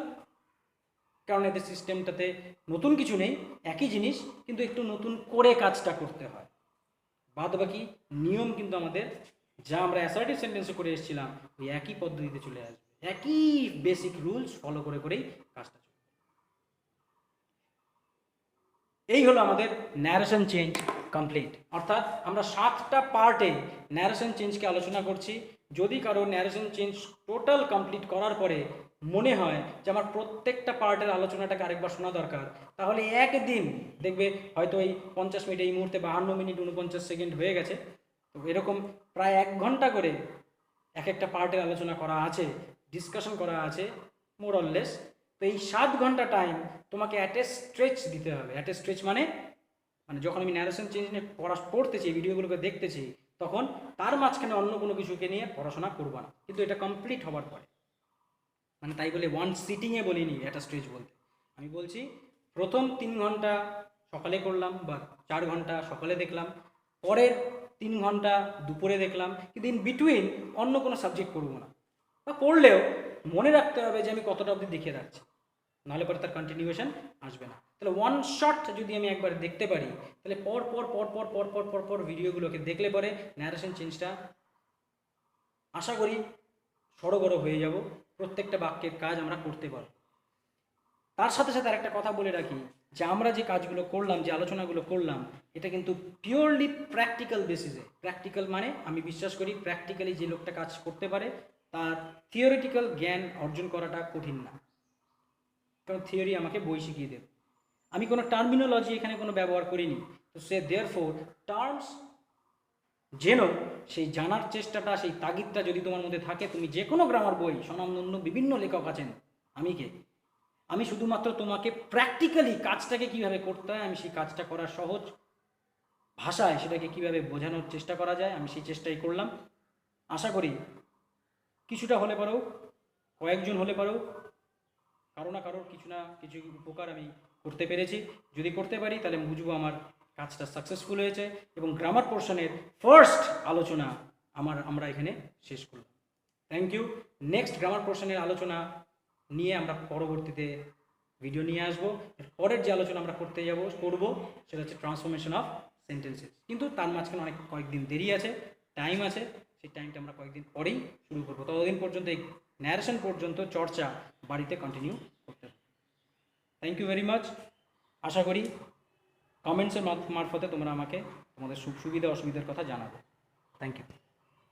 কারণ এদের সিস্টেমটাতে নতুন কিছু নেই, একই জিনিস, কিন্তু একটু নতুন করে কাজটা করতে হয়। বাদ বাকি নিয়ম কিন্তু আমাদের যা আমরা অ্যাসার্টিভ সেন্টেন্সে করে এসেছিলাম ওই একই পদ্ধতিতে চলে আসবে, একই বেসিক রুলস ফলো করে করেই কাজটা চলবে। এই হলো আমাদের ন্যারেশন চেঞ্জ কমপ্লিট। অর্থাৎ আমরা 7টা পার্টে ন্যারেশন চেঞ্জকে আলোচনা করছি। যদি কারো ন্যারেশন চেঞ্জ টোটাল কমপ্লিট করার পরে মনে হয় যে আমার প্রত্যেকটা পার্টের আলোচনাটাকে আরেকবার শোনা দরকার, তাহলে একদিন দেখবে হয়তো এই 50 মিনিট, এই মুহূর্তে 52 মিনিট 49 সেকেন্ড হয়ে গেছে, তো এরকম প্রায় 1 ঘন্টা করে এক একটা পার্টের আলোচনা করা আছে, ডিসকাশন করা আছে মোর অর লেস। তো এই 7 ঘন্টা টাইম তোমাকে অ্যাট এ স্ট্রেচ দিতে হবে। অ্যাট এ স্ট্রেচ মানে যখন আমি ন্যারেশন চেঞ্জ নিয়ে পড়তেছি, ভিডিওগুলোকে দেখতেছি, তখন তার মাঝখানে অন্য কোনো কিছুকে নিয়ে পড়াশোনা করবো না, কিন্তু এটা কমপ্লিট হবার পরে। মানে তাই বলে ওয়ান সিটিংয়ে বলিনি অ্যাট এ স্ট্রেচ বলতে, আমি বলছি প্রথম 3 ঘন্টা সকালে করলাম বা 4 ঘন্টা সকালে দেখলাম, পরের 3 ঘন্টা দুপুরে দেখলাম, কিন্তু ইন বিটুইন অন্য কোনো সাবজেক্ট করবো না। বা পড়লেও মনে রাখতে হবে যে আমি কতটা অবধি দেখে রাখছি, নাহলে পরে তার কন্টিনিউয়েশন আসবে না। তাহলে ওয়ান শট যদি আমি একবার দেখতে পারি, তাহলে পর পর পর পর পর পর পর পর ভিডিওগুলোকে দেখলে পরে ন্যারেশন চেঞ্জটা আশা করি সড়গড় হয়ে যাব, প্রত্যেকটা বাক্যের কাজ আমরা করতে পারব। তার সাথে সাথে আরেকটা কথা বলে রাখি, যে আমরা যে কাজগুলো করলাম, যে আলোচনাগুলো করলাম, এটা কিন্তু পিওরলি প্র্যাকটিক্যাল বেসিসে। প্র্যাকটিক্যাল মানে আমি বিশ্বাস করি প্র্যাকটিক্যালি যে লোকটা কাজ করতে পারে তার থিওরিটিক্যাল জ্ঞান অর্জন করাটা কঠিন না, কারণ থিওরি আমাকে বই শিখিয়ে দেবে। আমি কোনো টার্মিনোলজি এখানে কোনো ব্যবহার করিনি, তো সে দেয়ারফোর টার্মস যেন সেই জানার চেষ্টাটা, সেই তাগিদটা যদি তোমার মধ্যে থাকে, তুমি যে কোনো গ্রামার বই, স্বনামধন্য বিভিন্ন লেখক আছেন, আমি শুধুমাত্র তোমাকে প্র্যাকটিক্যালি কাজটাকে কিভাবে করতে হয়, আমি সেই কাজটা করার সহজ ভাষায় সেটাকে কিভাবে বোঝানোর চেষ্টা করা যায়, আমি সেই চেষ্টাই করলাম। আশা করি কিছুটা হলে পারো, কয়েকজন হলে পারো, কারো না কারোর কিছু না কিছু উপকার আমি করতে পেরেছি। যদি করতে পারি তাহলে বুঝবো আমার কাজটা সাকসেসফুল হয়েছে, এবং গ্রামার পোর্শনের ফার্স্ট আলোচনা আমরা এখানে শেষ করলাম। Thank you. নেক্সট গ্রামার পোর্শনের আলোচনা নিয়ে আমরা পরবর্তীতে ভিডিও নিয়ে আসবো। এর পরের যে আলোচনা আমরা করবো সেটা হচ্ছে ট্রান্সফরমেশন অফ সেন্টেন্সেস। কিন্তু তার মাঝখানে কয়েকদিন দেরি আছে, টাইম আছে, সেই টাইমটা আমরা কয়েকদিন পরেই শুরু করবো। ততদিন পর্যন্ত এই ন্যারেশন পর্যন্ত চর্চা বাড়িতে কন্টিনিউ করতে হবে। Thank you very much. আশা করি কমেন্টসের মারফতে তোমরা আমাকে তোমাদের সুখ সুবিধা অসুবিধার কথা জানাবে। Thank you.